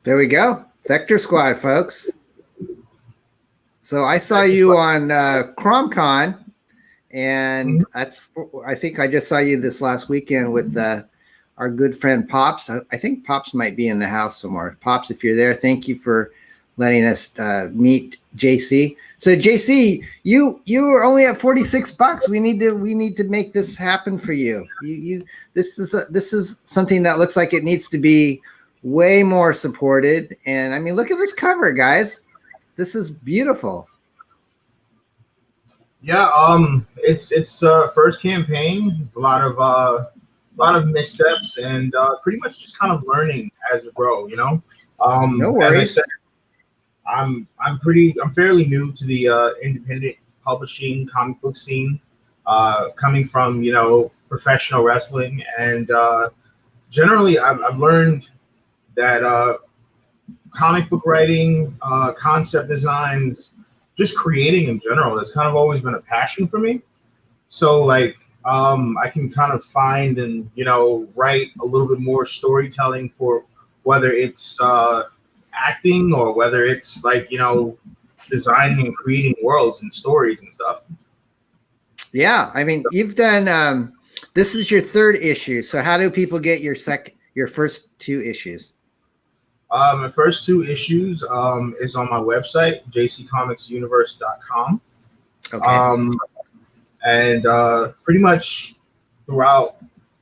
There we go. Vector Squad, folks. So I saw you on CromCon, and I think I just saw you this last weekend with our good friend Pops. I think Pops might be in the house somewhere. Pops, if you're there, thank you for letting us meet JC. So JC, you were only at $46. We need to make this happen for you. This is something that looks like it needs to be way more supported. And I mean, look at this cover, guys. This is beautiful. Yeah, it's first campaign. It's a lot of missteps and pretty much just kind of learning as you grow. You know, no worries. As I said, I'm fairly new to the independent publishing comic book scene, coming from professional wrestling, and generally I've learned that comic book writing, concept designs, just creating in general, that's kind of always been a passion for me. So like I can kind of find and write a little bit more storytelling for whether it's acting or whether it's like designing and creating worlds and stories and stuff. Yeah, I mean, you've done this is your third issue. So how do people get your first two issues? My first two issues is on my website, jccomicsuniverse.com. Okay. And pretty much throughout,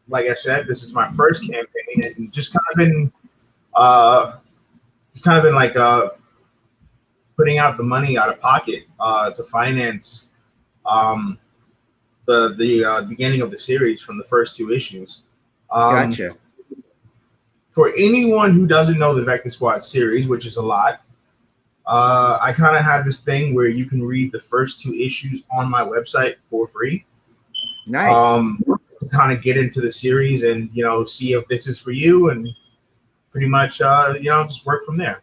like I said, this is my first campaign, and just kind of been like putting out the money out of pocket to finance the beginning of the series from the first two issues. Gotcha. For anyone who doesn't know the Vector Squad series, which is a lot, I kind of have this thing where you can read the first two issues on my website for free. Nice. To kind of get into the series and see if this is for you, and pretty much just work from there.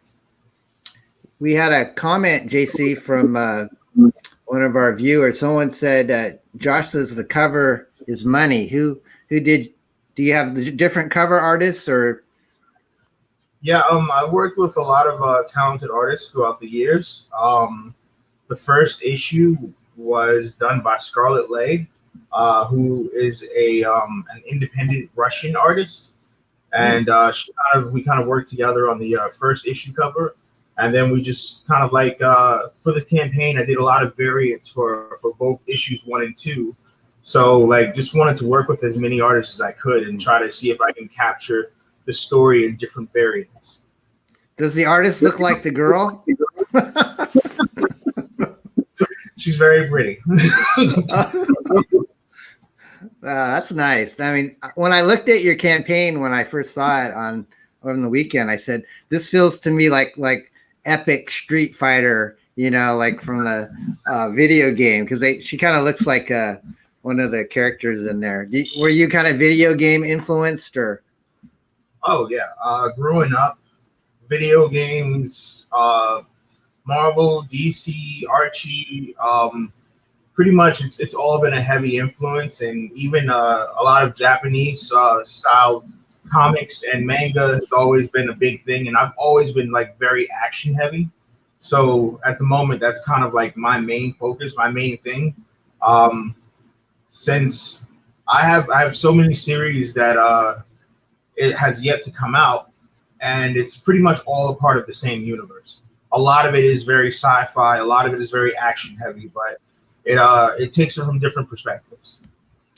We had a comment, JC, from one of our viewers. Someone said Josh says the cover is money. Who did? Do you have the different cover artists or? Yeah, I worked with a lot of talented artists throughout the years. The first issue was done by Scarlet Lay, who is an independent Russian artist, and we kind of worked together on the first issue cover, and then we just kind of like for the campaign, I did a lot of variants for both issues 1 and 2. So like just wanted to work with as many artists as I could and try to see if I can capture the story in different variants. Does the artist look like the girl? She's very pretty. That's nice. I mean, when I looked at your campaign, when I first saw it on the weekend, I said, this feels to me like epic Street Fighter, like from the video game, because she kind of looks like one of the characters in there. Were you kind of video game influenced or? Oh yeah, growing up, video games, Marvel, DC, Archie, pretty much it's all been a heavy influence, and even a lot of Japanese style comics and manga has always been a big thing, and I've always been like very action heavy. So at the moment, that's kind of like my main focus, my main thing. Since I have so many series that it has yet to come out, and it's pretty much all a part of the same universe. A lot of it is very sci-fi, a lot of it is very action heavy, but it takes it from different perspectives.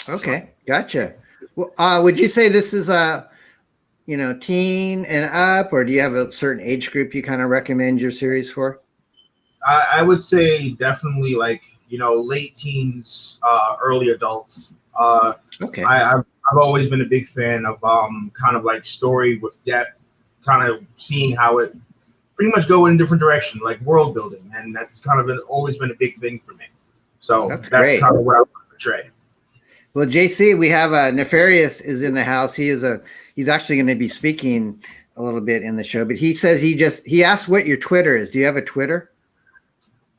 Okay, gotcha. Well, would you say this is teen and up, or do you have a certain age group you kind of recommend your series for? I would say definitely like late teens, early adults. Okay. I've always been a big fan of kind of like story with depth, kind of seeing how it pretty much go in a different direction, like world building, and that's kind of always been a big thing for me. So that's kind of what I want to portray. Well, JC, we have Nefarious is in the house. He's actually going to be speaking a little bit in the show, but he says he asked what your Twitter is. Do you have a Twitter?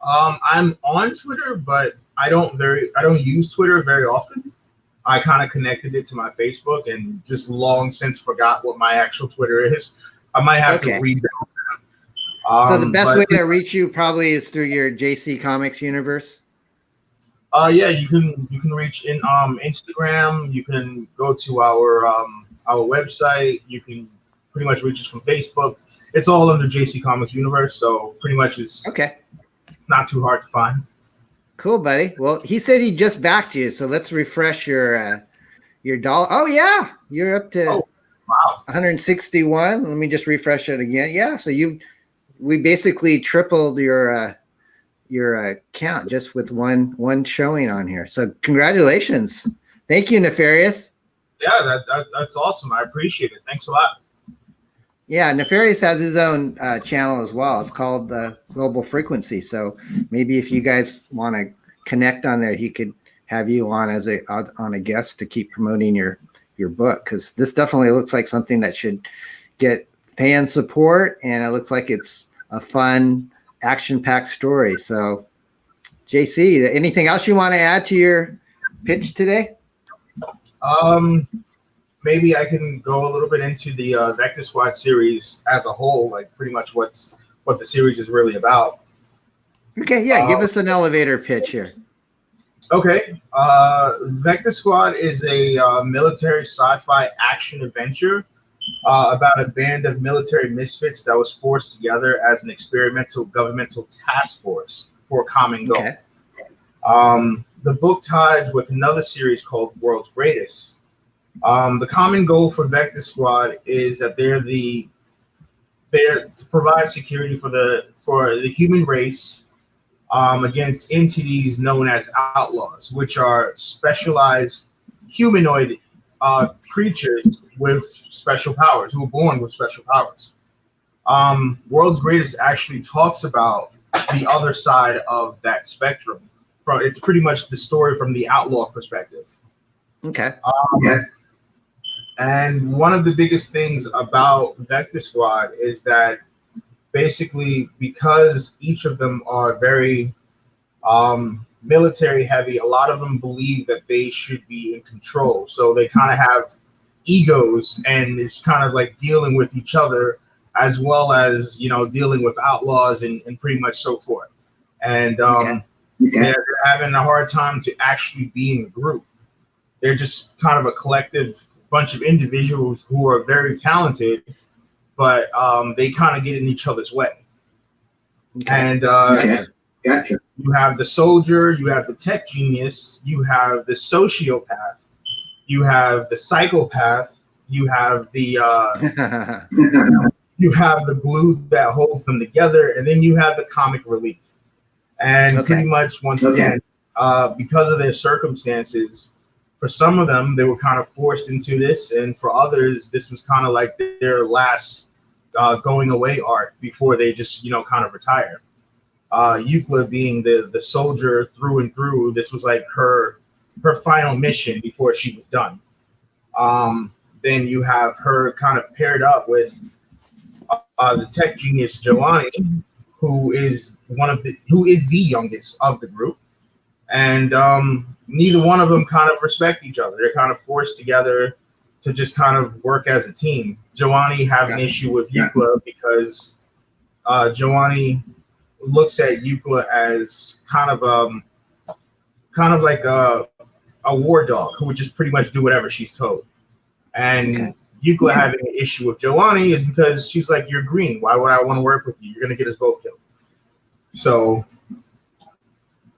I'm on Twitter, but I don't use Twitter very often. I kind of connected it to my Facebook and just long since forgot what my actual Twitter is. I might have to rebuild So the best But way to reach you probably is through your JC Comics universe. yeah, you can reach in Instagram. You can go to our website. You can pretty much reach us from Facebook. It's all under JC Comics Universe, so pretty much it's Okay. not too hard to find. Cool, buddy. Well, he said he just backed you, so let's refresh your dollar. Oh yeah, you're up to Wow. 161. Let me just refresh it again. Yeah, so we basically tripled your account just with one showing on here. So congratulations. Thank you, Nefarious. Yeah, that's awesome. I appreciate it. Thanks a lot. Yeah, Nefarious has his own channel as well. It's called Global Frequency. So maybe if you guys want to connect on there, he could have you on as a guest to keep promoting your book, because this definitely looks like something that should get fan support, and it looks like it's a fun, action-packed story. So, JC, anything else you want to add to your pitch today? Maybe I can go a little bit into the Vector Squad series as a whole, like pretty much what the series is really about. Okay, yeah, give us an elevator pitch here. Okay, Vector Squad is a military sci-fi action adventure about a band of military misfits that was forced together as an experimental governmental task force for a common goal. Okay. The book ties with another series called World's Greatest. The common goal for Vector Squad is that they're to provide security for the human race against entities known as outlaws, which are specialized humanoid creatures with special powers, who are born with special powers. World's Greatest actually talks about the other side of that spectrum. It's pretty much the story from the outlaw perspective. Okay. And one of the biggest things about Vector Squad is that basically, because each of them are very military heavy, a lot of them believe that they should be in control. So they kind of have egos, and it's kind of like dealing with each other, as well as, dealing with outlaws and pretty much so forth. And they're having a hard time to actually be in a group. They're just kind of a collective bunch of individuals who are very talented, but they kind of get in each other's way. Okay. And gotcha. You have the soldier, you have the tech genius, you have the sociopath, you have the psychopath, you have the you have the glue that holds them together, and then you have the comic relief. And pretty much, once again, because of their circumstances, for some of them, they were kind of forced into this, and for others, this was kind of like their last going away arc before they just, kind of retire. WINKLE being the soldier through and through, this was like her final mission before she was done. Then you have her kind of paired up with the tech genius Giovanni, who is the youngest of the group, and neither one of them kind of respect each other. They're kind of forced together to just kind of work as a team. Giovanni have an issue with WINKLE because Giovanni looks at WINKLE as kind of like a war dog who would just pretty much do whatever she's told. And WINKLE having an issue with Giovanni is because she's like, "You're green. Why would I want to work with you? You're gonna get us both killed." So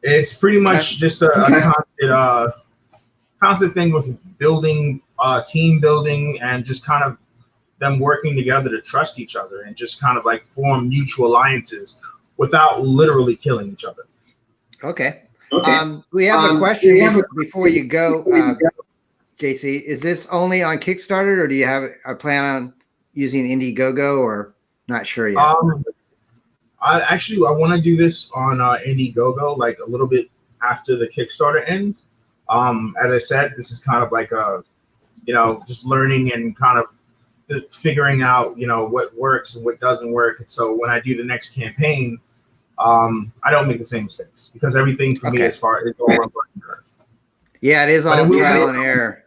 it's pretty much just a constant thing with building, team building, and just kind of them working together to trust each other and just kind of like form mutual alliances without literally killing each other. Okay. We have a question before you go, JC. Is this only on Kickstarter, or do you have a plan on using Indiegogo, or not sure yet? I want to do this on Indiegogo, like a little bit after the Kickstarter ends. As I said, this is kind of like just learning and kind of figuring out, what works and what doesn't work. So when I do the next campaign, I don't make the same mistakes, because everything for me as far is all on learning curve. Yeah, it is all trial and error.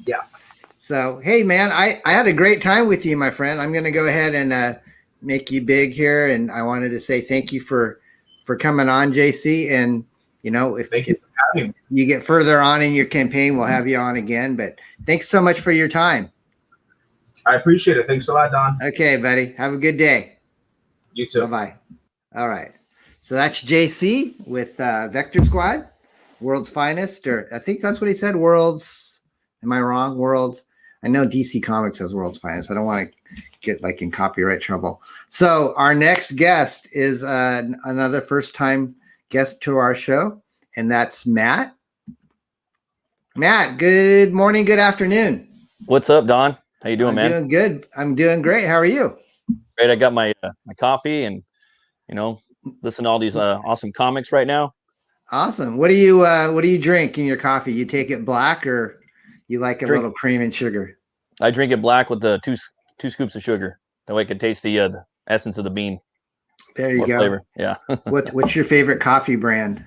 Yeah. So, hey, man, I had a great time with you, my friend. I'm going to go ahead and make you big here, and I wanted to say thank you for coming on, JC. And if Thank you for having me. you get further on in your campaign, we'll have you on again. But thanks so much for your time. I appreciate it. Thanks a lot, Don. Okay, buddy. Have a good day. You too. Bye-bye. All right. So that's JC with Vector Squad, World's Finest, or I think that's what he said, World's, am I wrong? World's, I know DC Comics says World's Finest. I don't want to get like in copyright trouble. So our next guest is another first-time guest to our show, and that's Matt. Matt, good morning, good afternoon. What's up, Don? How you doing, man? I'm doing good. I'm doing great. How are you? Great. I got my my coffee and listen to all these awesome comics right now. Awesome. What do you drink in your coffee? You take it black, or you like a little cream and sugar? I drink it black with the two scoops of sugar. That way I can taste the essence of the bean. There you go. Flavor. Yeah. What's your favorite coffee brand?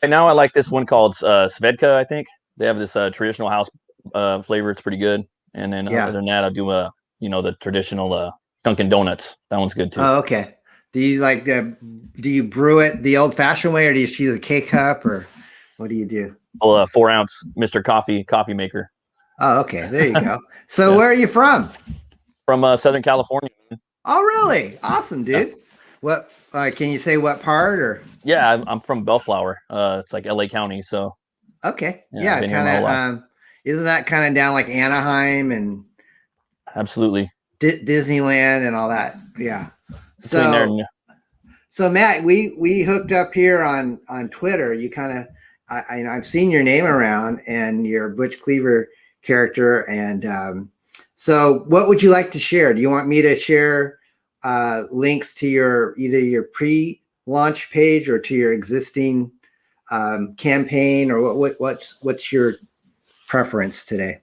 Right now I like this one called Svedka, I think. They have this traditional house flavor. It's pretty good. And then other than that, I'll do the traditional Dunkin' Donuts. That one's good too. Oh, okay. Do you like do you brew it the old fashioned way, or do you use a K-cup, or what do you do? Oh, 4 ounce Mr. Coffee maker. Oh, okay. There you go. So where are you from? From Southern California. Oh, really? Awesome, dude. Yeah. What can you say what part, or? Yeah, I'm from Bellflower. It's like LA County, so. Okay. Yeah, kind of isn't that kind of down like Anaheim and absolutely Disneyland and all that? Yeah. So Matt, we hooked up here on Twitter. You kind of I've seen your name around and your Butch Cleaver character, and so what would you like to share? Do you want me to share links to either your pre-launch page or to your existing campaign, or what's your preference today?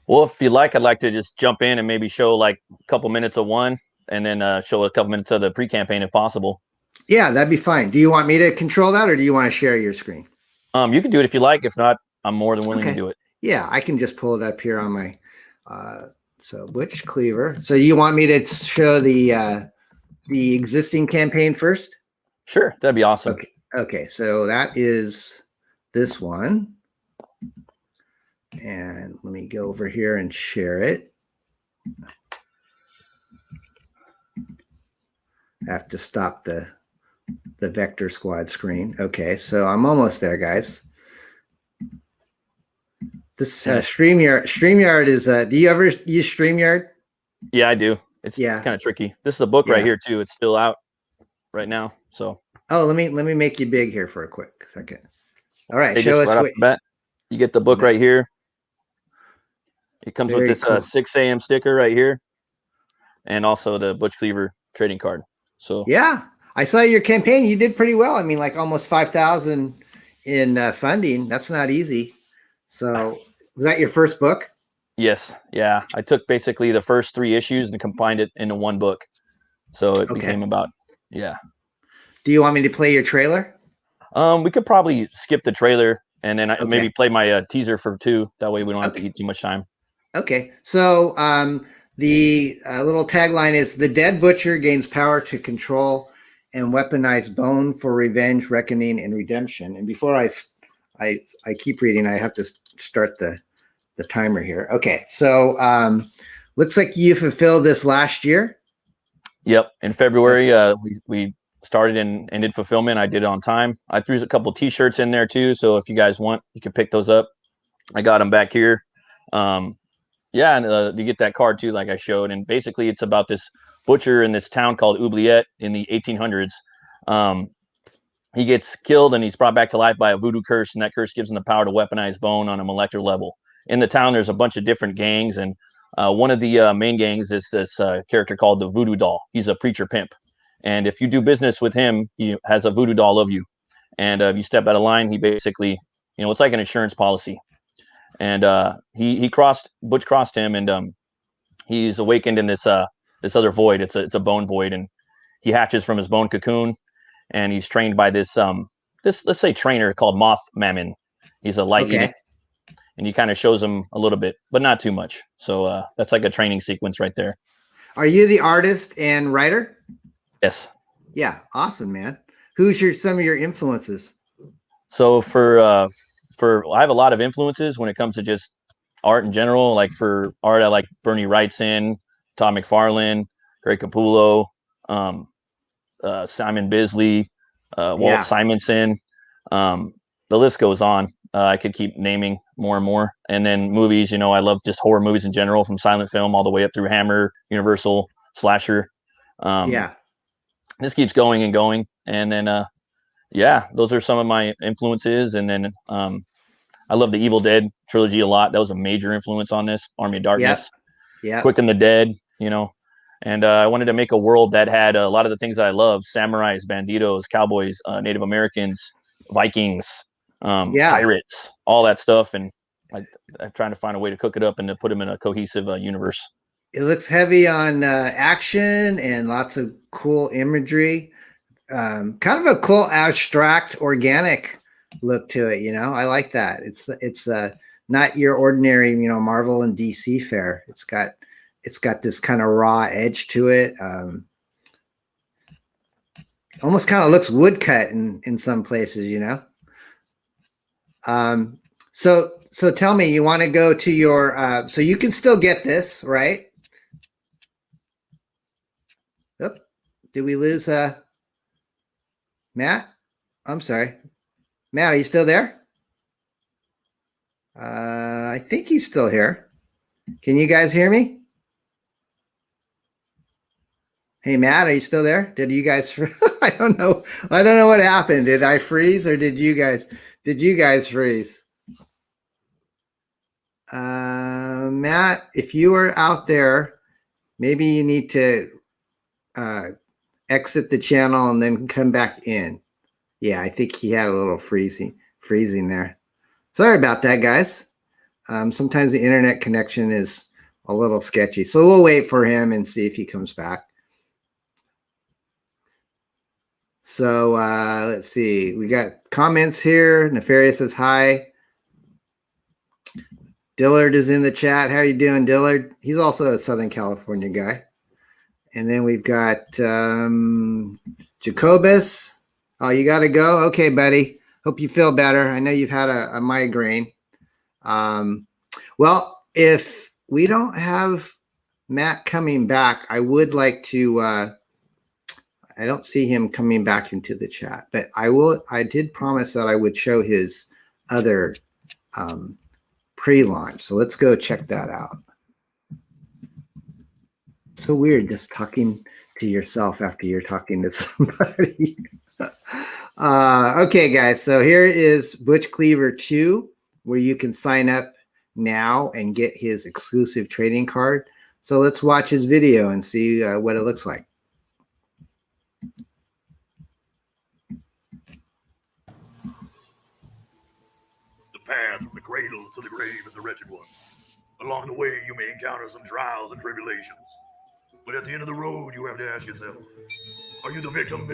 Well, if you like, I'd like to just jump in and maybe show like a couple minutes of one, and then show a couple minutes of the pre-campaign if possible. Yeah, that'd be fine. Do you want me to control that, or do you want to share your screen? You can do it if you like. If not, I'm more than willing to do it. Yeah, I can just pull it up here on my so Butch Cleaver. So you want me to show the existing campaign first? Sure, that'd be awesome. Okay, so that is this one. And let me go over here and share it. I have to stop the Vector Squad screen. Okay, so I'm almost there, guys. This StreamYard is do you ever use StreamYard? Yeah, I do. It's kind of tricky. This is a book right here too. It's still out right now. So let me make you big here for a quick second. All right, show us right off the bat. You get the book right here. It comes with this 6 a.m. sticker right here, and also the Butch Cleaver trading card. So yeah, I saw your campaign. You did pretty well. I mean, like almost 5,000 in funding. That's not easy. So was that your first book? Yes. Yeah, I took basically the first 3 issues and combined it into one book. So it became about Do you want me to play your trailer? We could probably skip the trailer and then maybe play my teaser for 2. That way we don't have to eat too much time. Okay. So the little tagline is: the dead butcher gains power to control and weaponize bone for revenge, reckoning, and redemption. And before I keep reading, I have to start the timer here. Okay. So looks like you fulfilled this last year. Yep. In February, we started and ended fulfillment. I did it on time. I threw a couple t-shirts in there too. So if you guys want, you can pick those up. I got them back here. And you get that card too, like I showed. And basically it's about this butcher in this town called Oubliette in the 1800s. He gets killed and he's brought back to life by a voodoo curse. And that curse gives him the power to weaponize bone on a molecular level. In the town, there's a bunch of different gangs. And one of the main gangs is this character called the Voodoo Doll. He's a preacher pimp. And if you do business with him, he has a voodoo doll of you. And if you step out of line, he basically, it's like an insurance policy. And Butch crossed him, and he's awakened in this other void. It's a bone void, and he hatches from his bone cocoon, and he's trained by this let's say trainer called Moth Mammon. He's a light eater, and he kind of shows him a little bit, but not too much. So that's like a training sequence right there. Are you the artist and writer? Yes. Yeah, awesome, man. Who's some of your influences? So I have a lot of influences when it comes to just art in general. Like for art, I like Bernie Wrightson, Todd McFarlane, Greg Capullo, Simon Bisley, Walt Simonson. The list goes on. I could keep naming more and more. And then movies, I love just horror movies in general, from silent film all the way up through Hammer, Universal, slasher. This keeps going and going. And then, those are some of my influences. And then I love the Evil Dead trilogy a lot. That was a major influence on this. Army of Darkness, Quick and the Dead, And I wanted to make a world that had a lot of the things that I love: samurais, banditos, cowboys, Native Americans, Vikings, pirates, all that stuff. And I'm trying to find a way to cook it up and to put them in a cohesive universe. It looks heavy on action and lots of cool imagery. Kind of a cool, abstract, organic look to it. I like that. It's not your ordinary, Marvel and DC fare. It's got this kind of raw edge to it. Almost kind of looks woodcut in some places, So tell me, you want to go to your, so you can still get this, right? Oop, did we lose Matt? I'm sorry. Matt, are you still there? I think he's still here. Can you guys hear me? Hey, Matt, are you still there? Did you guys, I don't know what happened. Did I freeze or did you guys freeze? Matt, if you are out there, maybe you need to exit the channel and then come back in. Yeah, I think he had a little freezing there. Sorry about that, guys. Sometimes the internet connection is a little sketchy, so we'll wait for him and see if he comes back. So let's see. We got comments here. Nefarious says hi. Dillard is in the chat. How are you doing, Dillard? He's also a Southern California guy. And then we've got Jacobus. Oh, you got to go? Okay, buddy. Hope you feel better. I know you've had a migraine. Well, if we don't have Matt coming back, I would like to, I don't see him coming back into the chat, but I did promise that I would show his other pre-launch. So let's go check that out. So weird just talking to yourself after you're talking to somebody. Okay, guys. So here is Butch Cleaver 2, where you can sign up now and get his exclusive trading card. So let's watch his video and see what it looks like. The path from the cradle to the grave of the wretched one. Along the way, you may encounter some trials and tribulations. But at the end of the road, you have to ask yourself, are you the victim?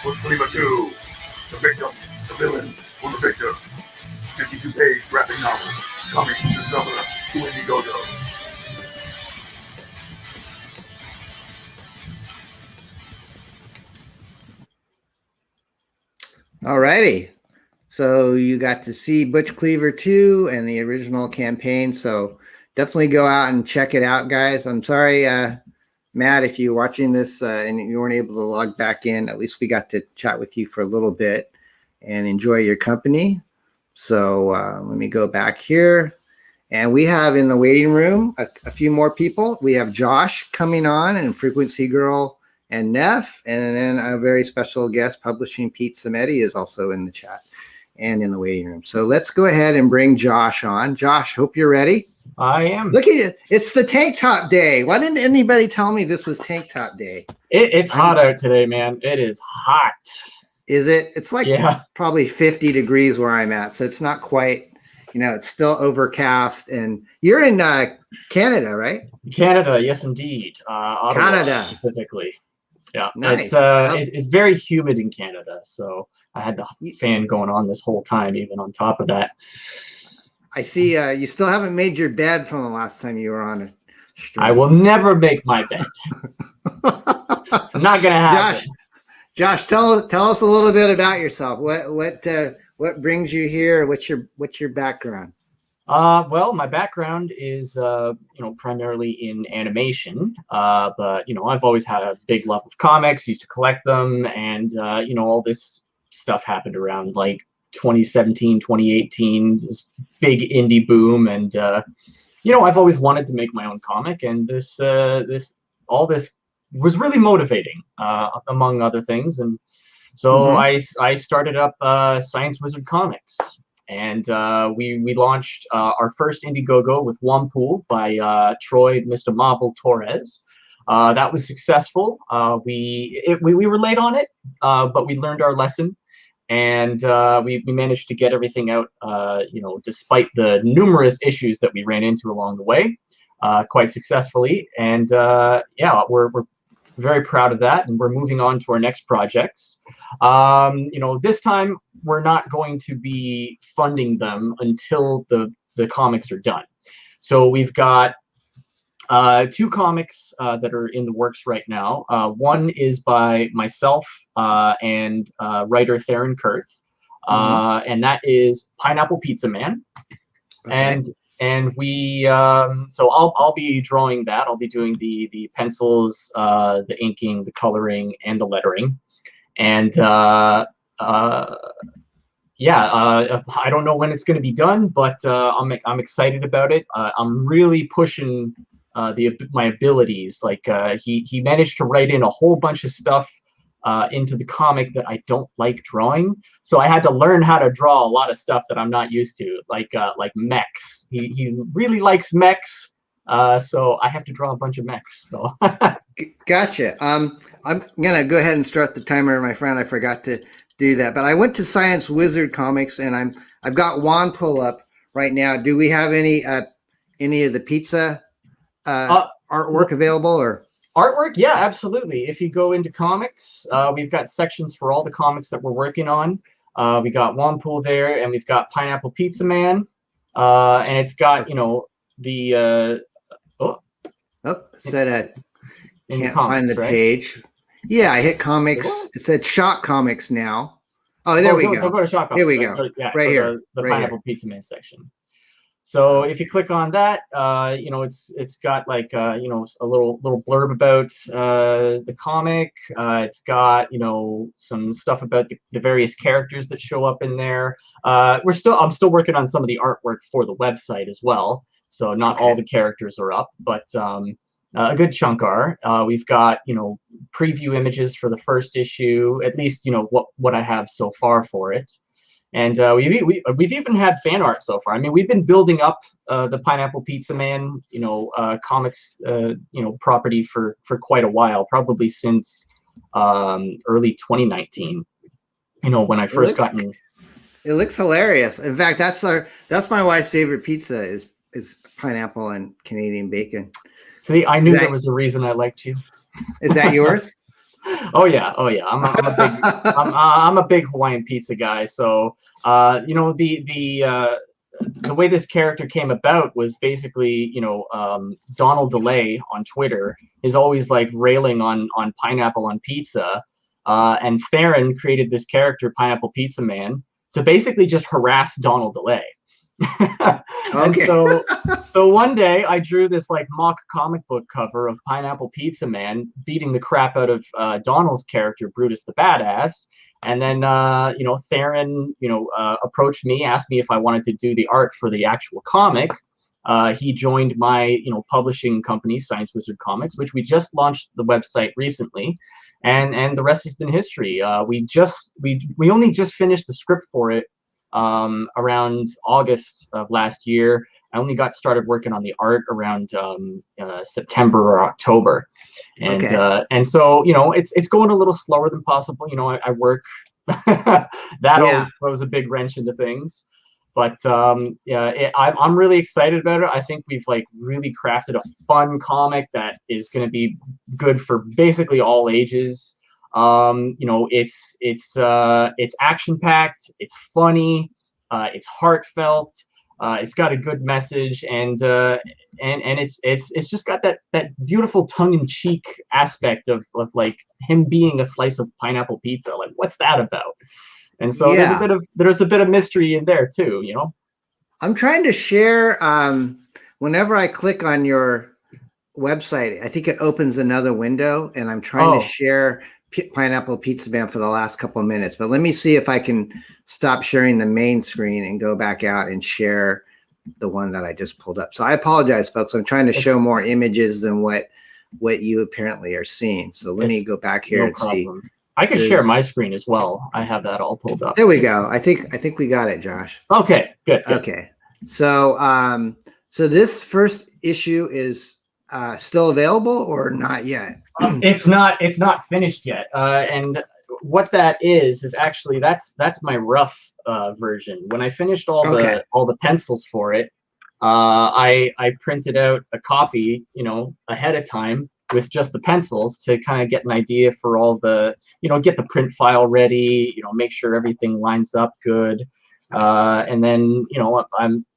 Butch Cleaver 2, the victim, the villain, or the victor. 52-page graphic novel coming this summer to INDIEGOGO. All righty. So you got to see Butch Cleaver 2 and the original campaign. So definitely go out and check it out, guys. I'm sorry, Matt, if you're watching this and you weren't able to log back in. At least we got to chat with you for a little bit and enjoy your company. So let me go back here. And we have in the waiting room a few more people. We have Josh coming on, and Frequency Girl and Neff. And then a very special guest, Publishing Pete Samedi, is also in the chat and in the waiting room. So let's go ahead and bring Josh on. Josh, hope you're ready. I am. Look at you. It's the tank top day. Why didn't anybody tell me this was tank top day? It's hot out today, man. It is hot. Is it? It's like probably 50 degrees where I'm at. So it's not quite, you know, it's still overcast. And you're in Canada, right? Canada, yes, indeed. Ottawa, Canada specifically. Yeah, nice. It's very humid in Canada, so I had the fan going on this whole time, even on top of that. I see you still haven't made your bed from the last time you were on it. I will never make my bed. It's not gonna happen. Josh, tell us a little bit about yourself. What brings you here? What's your background? Well, my background is primarily in animation, but I've always had a big love of comics. Used to collect them, and all this stuff happened around like 2017, 2018, this big indie boom, and I've always wanted to make my own comic, and this was really motivating, among other things, and so I started up Science Wizard Comics, and we launched our first Indiegogo with Wampool by Troy Mr. Marvel Torres. That was successful. We were late on it, but we learned our lesson. And we managed to get everything out, despite the numerous issues that we ran into along the way, quite successfully. And we're very proud of that, and we're moving on to our next projects. This time we're not going to be funding them until the comics are done. So we've got 2 comics that are in the works right now. One is by myself and writer Theron Kurth, and that is Pineapple Pizza Man. Okay. And we so I'll be drawing that. I'll be doing the pencils, the inking, the coloring, and the lettering. And I don't know when it's going to be done, but I'm excited about it. I'm really pushing my abilities. Like he managed to write in a whole bunch of stuff into the comic that I don't like drawing, so I had to learn how to draw a lot of stuff that I'm not used to, like mechs. He really likes mechs, so I have to draw a bunch of mechs. So Gotcha. I'm gonna go ahead and start the timer, my friend. I forgot to do that, but I went to Science Wizard Comics, and I've got Juan pull up right now. Do we have any of the pizza artwork available, or artwork? Yeah, absolutely. If you go into comics, we've got sections for all the comics that we're working on. We got Wampool there, and we've got Pineapple Pizza Man, and it's got can't find the page. Yeah, I hit comics. It said Shop Comics now. Oh, there we go. Go to Shop Comics. Here we go. Yeah, right here. The right Pineapple here. Pizza Man section. So if you click on that, it's got like a little blurb about the comic. It's got some stuff about the various characters that show up in there. I'm still working on some of the artwork for the website as well. So not all the characters are up, but a good chunk are. We've got preview images for the first issue, at least what I have so far for it. And we've even had fan art so far. I mean, we've been building up the Pineapple Pizza Man, comics, property for quite a while, probably since early 2019. When I first got in. It looks hilarious. In fact, that's my wife's favorite pizza is pineapple and Canadian bacon. See, I knew there was a reason I liked you. Is that yours? Oh yeah. I'm a big Hawaiian pizza guy. So the way this character came about was basically Donald DeLay on Twitter is always like railing on pineapple on pizza, and Theron created this character Pineapple Pizza Man to basically just harass Donald DeLay. And so one day I drew this like mock comic book cover of Pineapple Pizza Man beating the crap out of Donald's character Brutus the Badass, and then Theron approached me, asked me if I wanted to do the art for the actual comic. He joined my publishing company, Science Wizard Comics, which we just launched the website recently, and the rest has been history. We only just finished the script for it around August of last year. I only got started working on the art around September or October, and so it's going a little slower than possible. I work. That always throws a big wrench into things. But yeah, I'm really excited about it. I think we've like really crafted a fun comic that is going to be good for basically all ages. You know, it's action packed, it's funny, it's heartfelt, it's got a good message, and it's just got that beautiful tongue in cheek aspect of like him being a slice of pineapple pizza. Like, what's that about? And so there's a bit of mystery in there too, you know. I'm trying to share. Whenever I click on your website, I think it opens another window, and I'm trying to share Pineapple Pizza Band for the last couple of minutes. But let me see if I can stop sharing the main screen and go back out and share the one that I just pulled up. So I apologize, folks. I'm trying to show more images than what you apparently are seeing. So let me go back here and see. I can share my screen as well. I have that all pulled up. There we go. I think we got it, Josh. Okay, good. Okay. So so this first issue is still available or not yet? It's not finished yet. And what that is actually that's my rough version. When I finished all the pencils for it, I printed out a copy, you know, ahead of time with just the pencils to kind of get an idea for all the, you know, get the print file ready, you know, make sure everything lines up good. And then, you know,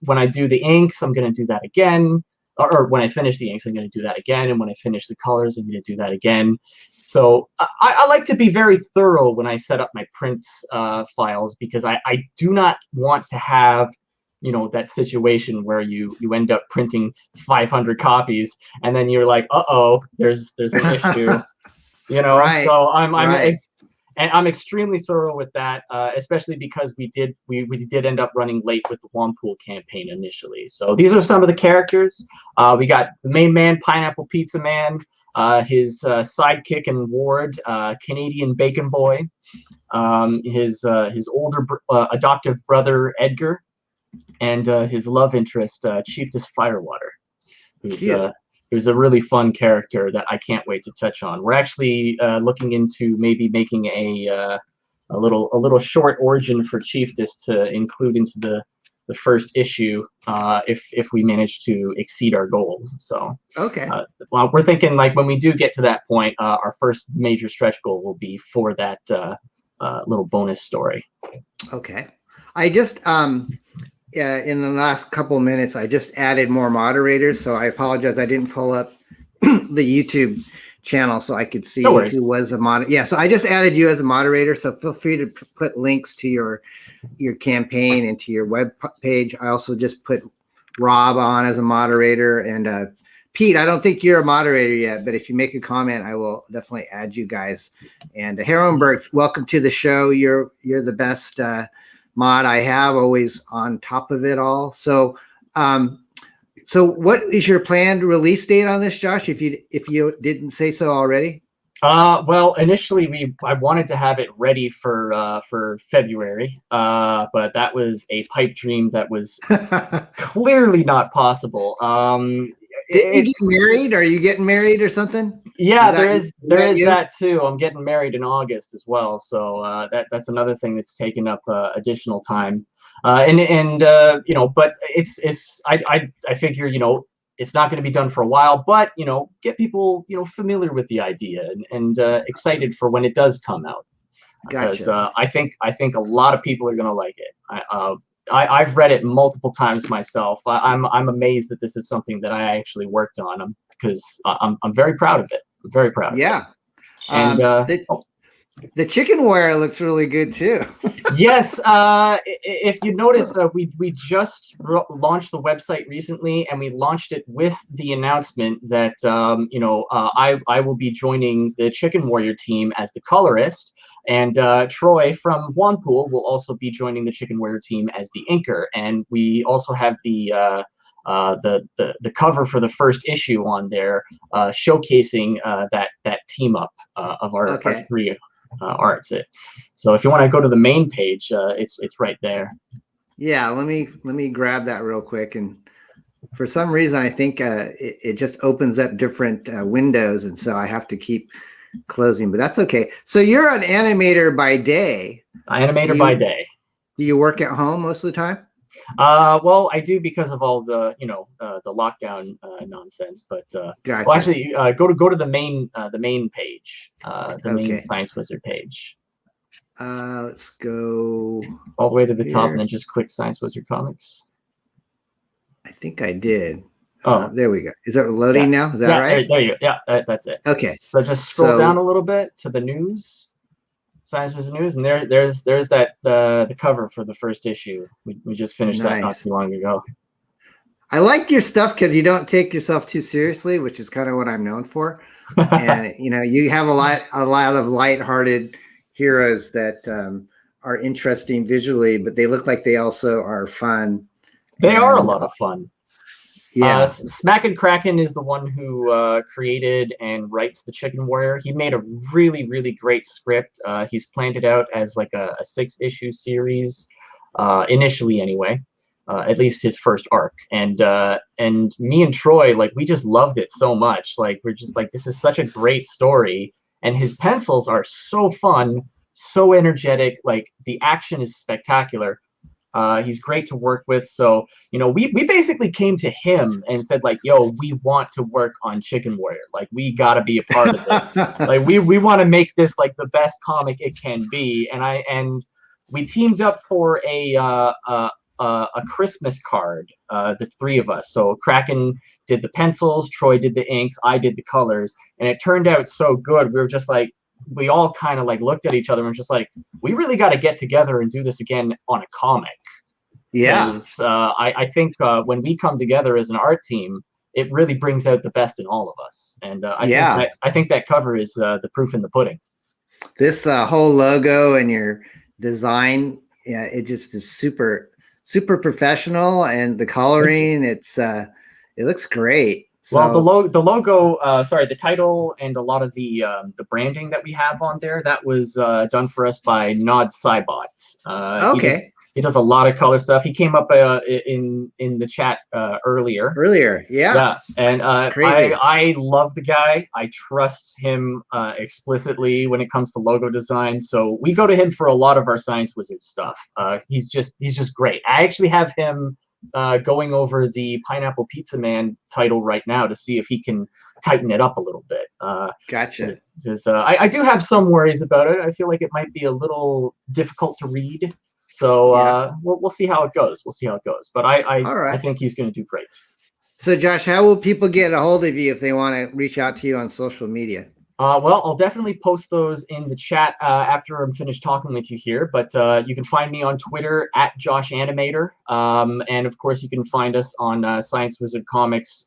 when I do the inks, I'm going to do that again. Or when I finish the inks, I'm going to do that again. And when I finish the colors, I'm going to do that again. So I like to be very thorough when I set up my prints files, because I do not want to have, you know, that situation where you end up printing 500 copies and then you're like, there's an issue, you know. Right. So I'm extremely thorough with that, especially because we did end up running late with the Wampool campaign initially. So these are some of the characters. We got the main man, Pineapple Pizza Man, his sidekick and ward, Canadian Bacon Boy, his older adoptive brother Edgar, and his love interest, Chiefess Firewater, who's a really fun character that I can't wait to touch on. We're actually looking into maybe making a little short origin for Chiefess to include into the first issue if we manage to exceed our goals. So well, we're thinking like when we do get to that point, our first major stretch goal will be for that little bonus story. Okay, I just in the last couple of minutes, I just added more moderators, so I apologize. I didn't pull up the YouTube channel so I could see who was a mod. Yeah, so I just added you as a moderator, so feel free to put links to your campaign and to your web page. I also just put Rob on as a moderator, and Pete, I don't think you're a moderator yet, but if you make a comment, I will definitely add you guys. And Herrenberg, welcome to the show. You're the best mod I have, always on top of it all. So so what is your planned release date on this, Josh, if you didn't say so already? Well, initially I wanted to have it ready for February, but that was a pipe dream that was clearly not possible. Didn't you get married? Are you getting married or something? Yeah, there is that too. I'm getting married in August as well, so that's another thing that's taken up additional time. And you know, but I figure, you know, it's not going to be done for a while, but you know, get people, you know, familiar with the idea and excited for when it does come out. Gotcha. Because I think a lot of people are going to like it. I've read it multiple times myself. I'm amazed that this is something that I actually worked on, because I'm very proud of it. I'm very proud of it. Yeah. And the chicken wire looks really good too. Yes. If you notice, we just launched the website recently, and we launched it with the announcement that you know, I will be joining the Chicken Warrior team as the colorist. And Troy from Wampool will also be joining the Chicken Warrior team as the inker. And we also have the cover for the first issue on there, showcasing that team up of our three arts. So if you want to go to the main page, it's right there. Yeah, let me grab that real quick. And for some reason, I think it just opens up different windows, and so I have to keep closing, but that's okay. So you're an animator by day. By day. Do you work at home most of the time? Well, I do because of all the the lockdown nonsense. But Gotcha. well, actually, go to the main page, the main Science Wizard page. Let's go all the way to the top, here. and then just click Science Wizard Comics. I think I did. Oh, there we go. Is it loading now? Is that right? There you go. Yeah, that's it. Okay. So just scroll down a little bit to the news, Science Wizard News, and there's that the cover for the first issue. We just finished that not too long ago. I like your stuff because you don't take yourself too seriously, which is kind of what I'm known for. And you have a lot of lighthearted heroes that are interesting visually, but they look like they also are fun. They are a lot of fun. Yeah. Smack and Kraken is the one who created and writes the Chicken Warrior. He made a really, really great script. He's planned it out as like a 6-issue series, initially anyway, at least his first arc. And me and Troy, like, we just loved it so much. Like, we're just like, this is such a great story. And his pencils are so fun, so energetic. Like, the action is spectacular. He's great to work with. So, we basically came to him and said, like, yo, we want to work on Chicken Warrior. Like, we got to be a part of this. Like, we want to make this like the best comic it can be. And we teamed up for a Christmas card, the three of us. So Kraken did the pencils, Troy did the inks, I did the colors, and it turned out so good. We were just like, we all kind of like looked at each other and were just like, we really got to get together and do this again on a comic. Yeah. I think when we come together as an art team, it really brings out the best in all of us. And I think that cover is the proof in the pudding. This whole logo and your design, it just is super professional, and the coloring, it looks great. So, well, the logo, the title and a lot of the branding that we have on there, that was done for us by Nod Cybot. Okay. He does a lot of color stuff. He came up in the chat earlier. Yeah. And crazy. I love the guy. I trust him explicitly when it comes to logo design. So we go to him for a lot of our Science Wizard stuff. He's just great. I actually have him going over the Pineapple Pizza Man title right now to see if he can tighten it up a little bit. Gotcha. I do have some worries about it. I feel like it might be a little difficult to read. So we'll see how it goes. But I think he's going to do great. So Josh, how will people get a hold of you if they want to reach out to you on social media? Well, I'll definitely post those in the chat after I'm finished talking with you here. But you can find me on Twitter at JoshAnimator. And of course, you can find us on Science Wizard Comics,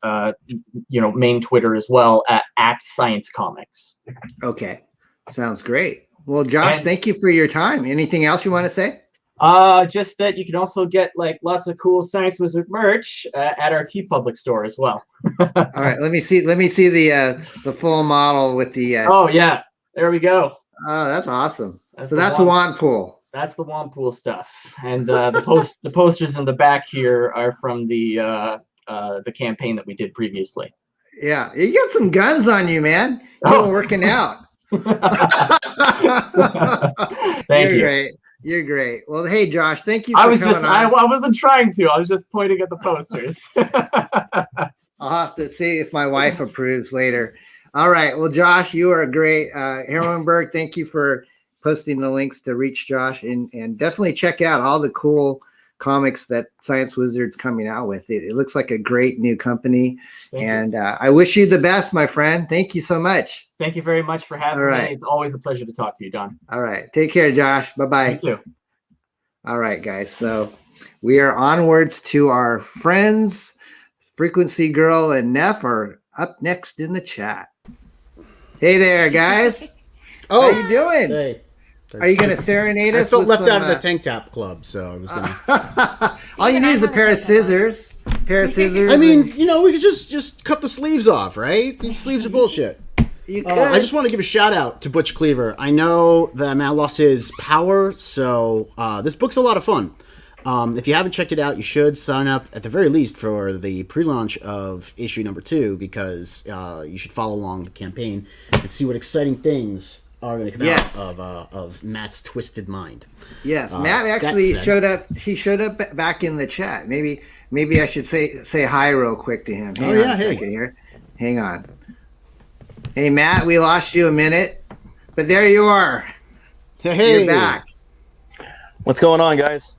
main Twitter as well at Science Comics. Okay. Sounds great. Well, Josh, thank you for your time. Anything else you want to say? Just that you can also get like lots of cool Science Wizard merch at our TeePublic store as well. All right, let me see the full model with the. Oh yeah, there we go. Oh, that's awesome. That's a wand pool. That's the wand pool stuff, and the posters in the back here are from the campaign that we did previously. Yeah, you got some guns on you, man. You're working out. Thank you. Great. You're great. Well, hey, Josh, thank you for coming on. I wasn't trying to. I was just pointing at the posters. I'll have to see if my wife approves later. All right. Well, Josh, you are great. Herwenberg, thank you for posting the links to reach Josh. And definitely check out all the cool comics that Science Wizard's coming out with. It looks like a great new company. Thank you. I wish you the best, my friend. Thank you so much. Thank you very much for having me. It's always a pleasure to talk to you, Don. All right. Take care, Josh. Bye-bye. You too. All right, guys. So we are onwards to our friends. Frequency Girl and Neff are up next in the chat. Hey there, guys. How you doing? Hey. Are you going to serenade us? I felt left out of the Tank Tap Club, so I was going to. All you need is a pair of scissors. I mean, we could just cut the sleeves off, right? These sleeves are bullshit. I just want to give a shout out to Butch Cleaver. I know that man lost his power, so this book's a lot of fun. If you haven't checked it out, you should sign up at the very least for the pre-launch of issue number 2, because you should follow along the campaign and see what exciting things are going to come out of Matt's twisted mind. Yes, Matt actually showed up. He showed up back in the chat. Maybe I should say hi real quick to him. Hang on a second here. Hang on. Hey, Matt, we lost you a minute, but there you are. Hey, you're back. What's going on, guys?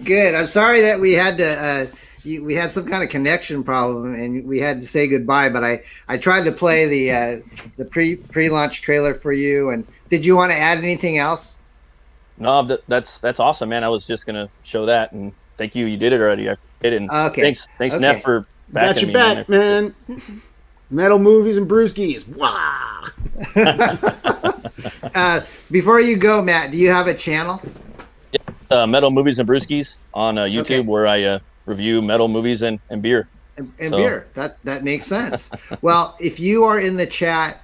Good. I'm sorry that we had to. We had some kind of connection problem, and we had to say goodbye. But I tried to play the pre-launch trailer for you. And did you want to add anything else? No, that's awesome, man. I was just gonna show that, and thank you. You did it already. I did it. And thanks, Neff, for backing me. Got your back, man. Metal movies and brewskis. Wow. Before you go, Matt, do you have a channel? Yeah, Metal Movies and Brewskis on YouTube, where I review metal movies and beer. And beer. That makes sense. Well, if you are in the chat,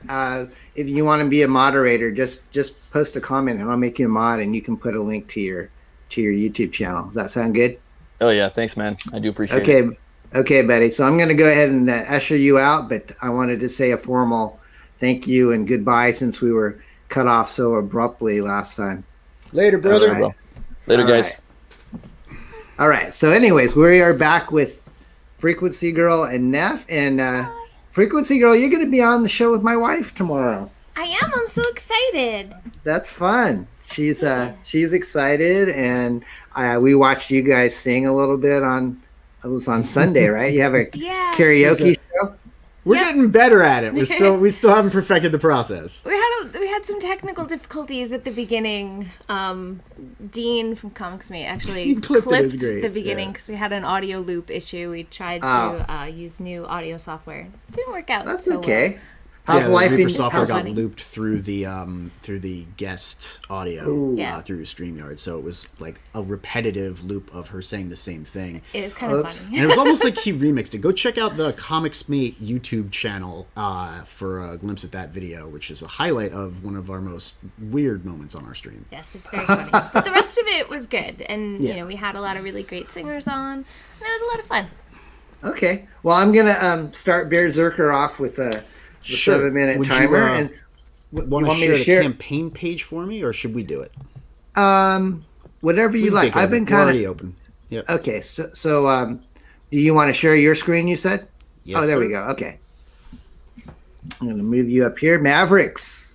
if you want to be a moderator, just post a comment and I'll make you a mod, and you can put a link to your YouTube channel. Does that sound good? Oh yeah, thanks, man. I do appreciate it. Okay, buddy. So I'm going to go ahead and usher you out, but I wanted to say a formal thank you and goodbye since we were cut off so abruptly last time. Later, brother. Right. Later, guys. All right. So anyways, we are back with Frequency Girl and Neff. And Frequency Girl, you're going to be on the show with my wife tomorrow. I am. I'm so excited. That's fun. She's excited, and we watched you guys sing a little bit on. It was on Sunday, right? You have a karaoke show. We're getting better at it. We still haven't perfected the process. We had some technical difficulties at the beginning. Dean from Comics Mate actually clipped the beginning because we had an audio loop issue. We tried to use new audio software. It didn't work out. That's so okay. Well. How's life in software got looped through the guest audio through StreamYard, so it was like a repetitive loop of her saying the same thing. It was kind of funny. And it was almost like he remixed it. Go check out the Comics Mate YouTube channel for a glimpse at that video, which is a highlight of one of our most weird moments on our stream. Yes, it's very funny. But the rest of it was good, and we had a lot of really great singers on, and it was a lot of fun. Okay, well, I'm gonna start BEARDZZERKER off with a 7-minute timer. And want to share the campaign page for me, or should we do it? Whatever you like. I've been kind of already open. Yep. Okay, so do you want to share your screen? You said. Yes. Oh, there we go. Okay. I'm going to move you up here, Mavericks.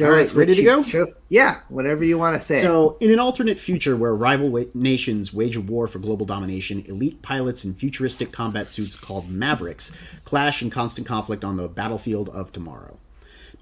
All right, ready to go? Yeah, whatever you want to say. So, in an alternate future where rival nations wage a war for global domination, elite pilots in futuristic combat suits called Mavericks clash in constant conflict on the battlefield of tomorrow.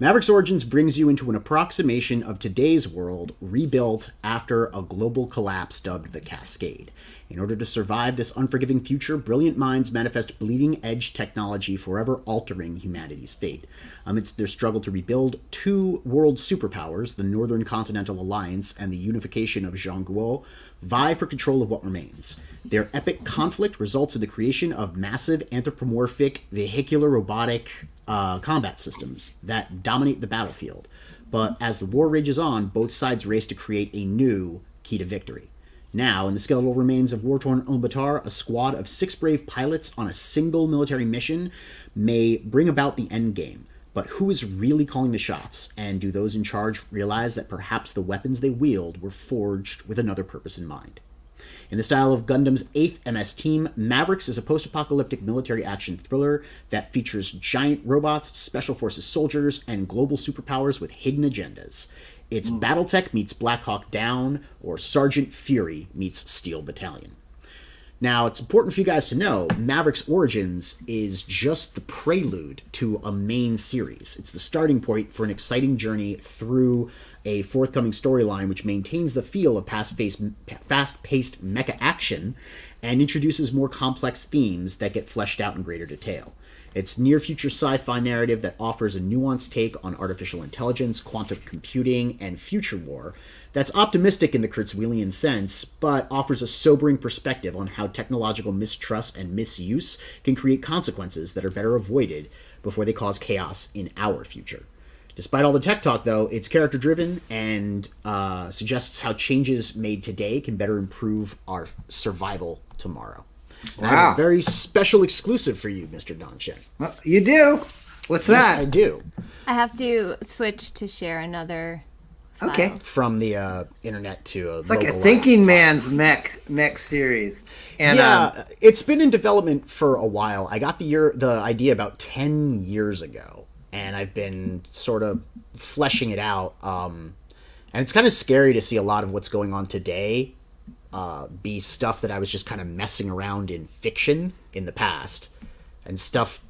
Mavericks Origins brings you into an approximation of today's world rebuilt after a global collapse dubbed the Cascade. In order to survive this unforgiving future, brilliant minds manifest bleeding-edge technology forever altering humanity's fate. Amidst their struggle to rebuild, two world superpowers, the Northern Continental Alliance and the unification of Zhongguo, vie for control of what remains. Their epic conflict results in the creation of massive anthropomorphic vehicular robotic combat systems that dominate the battlefield. But as the war rages on, both sides race to create a new key to victory. Now, in the skeletal remains of war-torn Ulaanbaatar, a squad of 6 brave pilots on a single military mission may bring about the endgame. But who is really calling the shots, and do those in charge realize that perhaps the weapons they wield were forged with another purpose in mind? In the style of Gundam's 8th MS Team, Mavericks is a post-apocalyptic military action thriller that features giant robots, special forces soldiers, and global superpowers with hidden agendas. It's Battletech meets Black Hawk Down, or Sergeant Fury meets Steel Battalion. Now, it's important for you guys to know, Mavericks Origins is just the prelude to a main series. It's the starting point for an exciting journey through a forthcoming storyline which maintains the feel of fast-paced mecha action and introduces more complex themes that get fleshed out in greater detail. It's near-future sci-fi narrative that offers a nuanced take on artificial intelligence, quantum computing, and future war that's optimistic in the Kurzweilian sense, but offers a sobering perspective on how technological mistrust and misuse can create consequences that are better avoided before they cause chaos in our future. Despite all the tech talk, though, it's character-driven and suggests how changes made today can better improve our survival tomorrow. Wow. I have a very special exclusive for you, Mr. Don Chen. Well, you do? What's Yes, that? I do. I have to switch to share another file. Okay. From the internet to a It's like a localized Thinking file. Man's mech series. And, yeah, it's been in development for a while. I got the idea about 10 years ago, and I've been sort of fleshing it out. And it's kind of scary to see a lot of what's going on today be stuff that I was just kind of messing around in fiction in the past, and stuff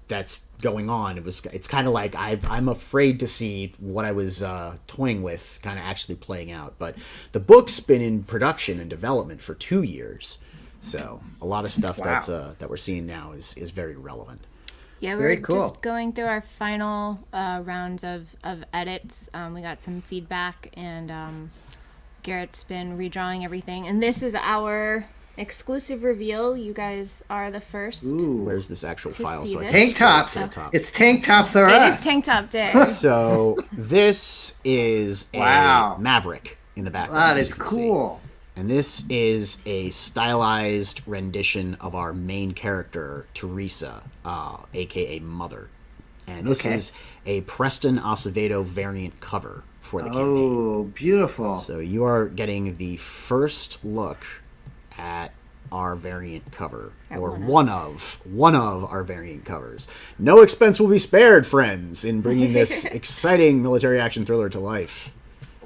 that's going on. It's kind of like I'm afraid to see what I was toying with kind of actually playing out. But the book's been in production and development for 2 years, so a lot of stuff that we're seeing now is very relevant. Yeah, we're just going through our final rounds of edits. We got some feedback, and Garrett's been redrawing everything. And this is our exclusive reveal. You guys are the first. Ooh, where's this actual file? So tank tops. It's tank tops are us. It is tank top day. So this is a Maverick in the background. That is cool. And this is a stylized rendition of our main character, Teresa, aka Mother. And this is a Preston Acevedo variant cover for the campaign. Oh, beautiful. So you are getting the first look at our variant cover, or one of our variant covers. No expense will be spared, friends, in bringing this exciting military action thriller to life.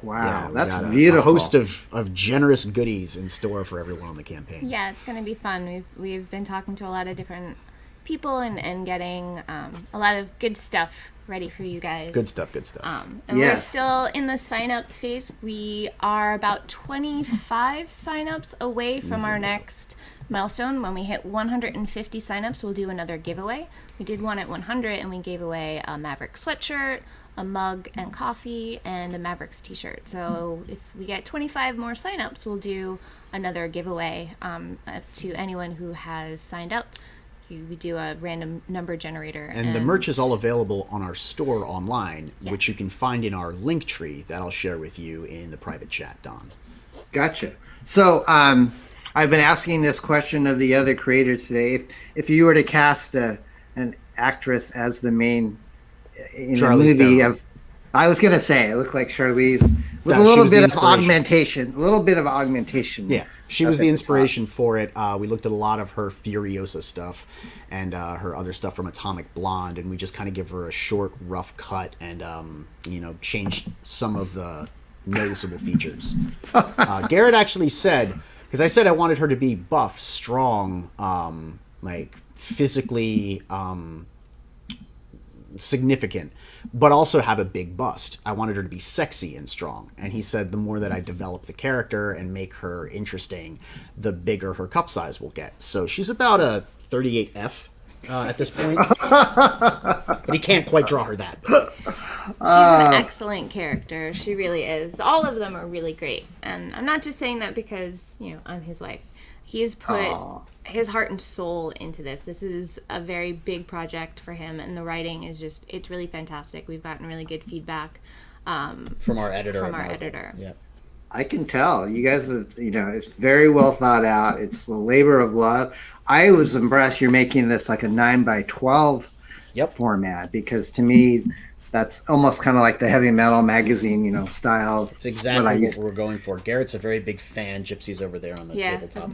Wow, Yeah, that's got beautiful. A host of generous goodies in store for everyone on the campaign. Yeah, it's going to be fun. We've been talking to a lot of different people and getting a lot of good stuff ready for you guys. Good stuff. And we're still in the sign-up phase. We are about 25 sign-ups away from our next milestone. When we hit 150 sign-ups, we'll do another giveaway. We did one at 100, and we gave away a Maverick sweatshirt, a mug and coffee, and a Mavericks t-shirt. So if we get 25 more sign-ups, we'll do another giveaway to anyone who has signed up. We do a random number generator. And the merch is all available on our store online, which you can find in our link tree that I'll share with you in the private chat, Don. Gotcha. So I've been asking this question of the other creators today. If you were to cast an actress as the main in Charlize a movie Theron. I was gonna say it looked like Charlize with a little bit of augmentation. Yeah, she was the inspiration for it. We looked at a lot of her Furiosa stuff and her other stuff from Atomic Blonde, and we just kind of give her a short, rough cut and changed some of the noticeable features. Garrett actually said, because I said I wanted her to be buff, strong, like physically significant, but also have a big bust. I wanted her to be sexy and strong. And he said the more that I develop the character and make her interesting, the bigger her cup size will get. So she's about a 38F at this point. But he can't quite draw her that big. She's an excellent character. She really is. All of them are really great. And I'm not just saying that because, I'm his wife. He's put his heart and soul into this. This is a very big project for him, and the writing is it's really fantastic. We've gotten really good feedback from our editor. Yep. I can tell you guys have, it's very well thought out. It's the labor of love. I was impressed you're making this like a 9x12 format, because to me, that's almost kind of like the heavy metal magazine, style. It's exactly what we're going for. Garrett's a very big fan. Gypsy's over there on the tabletop.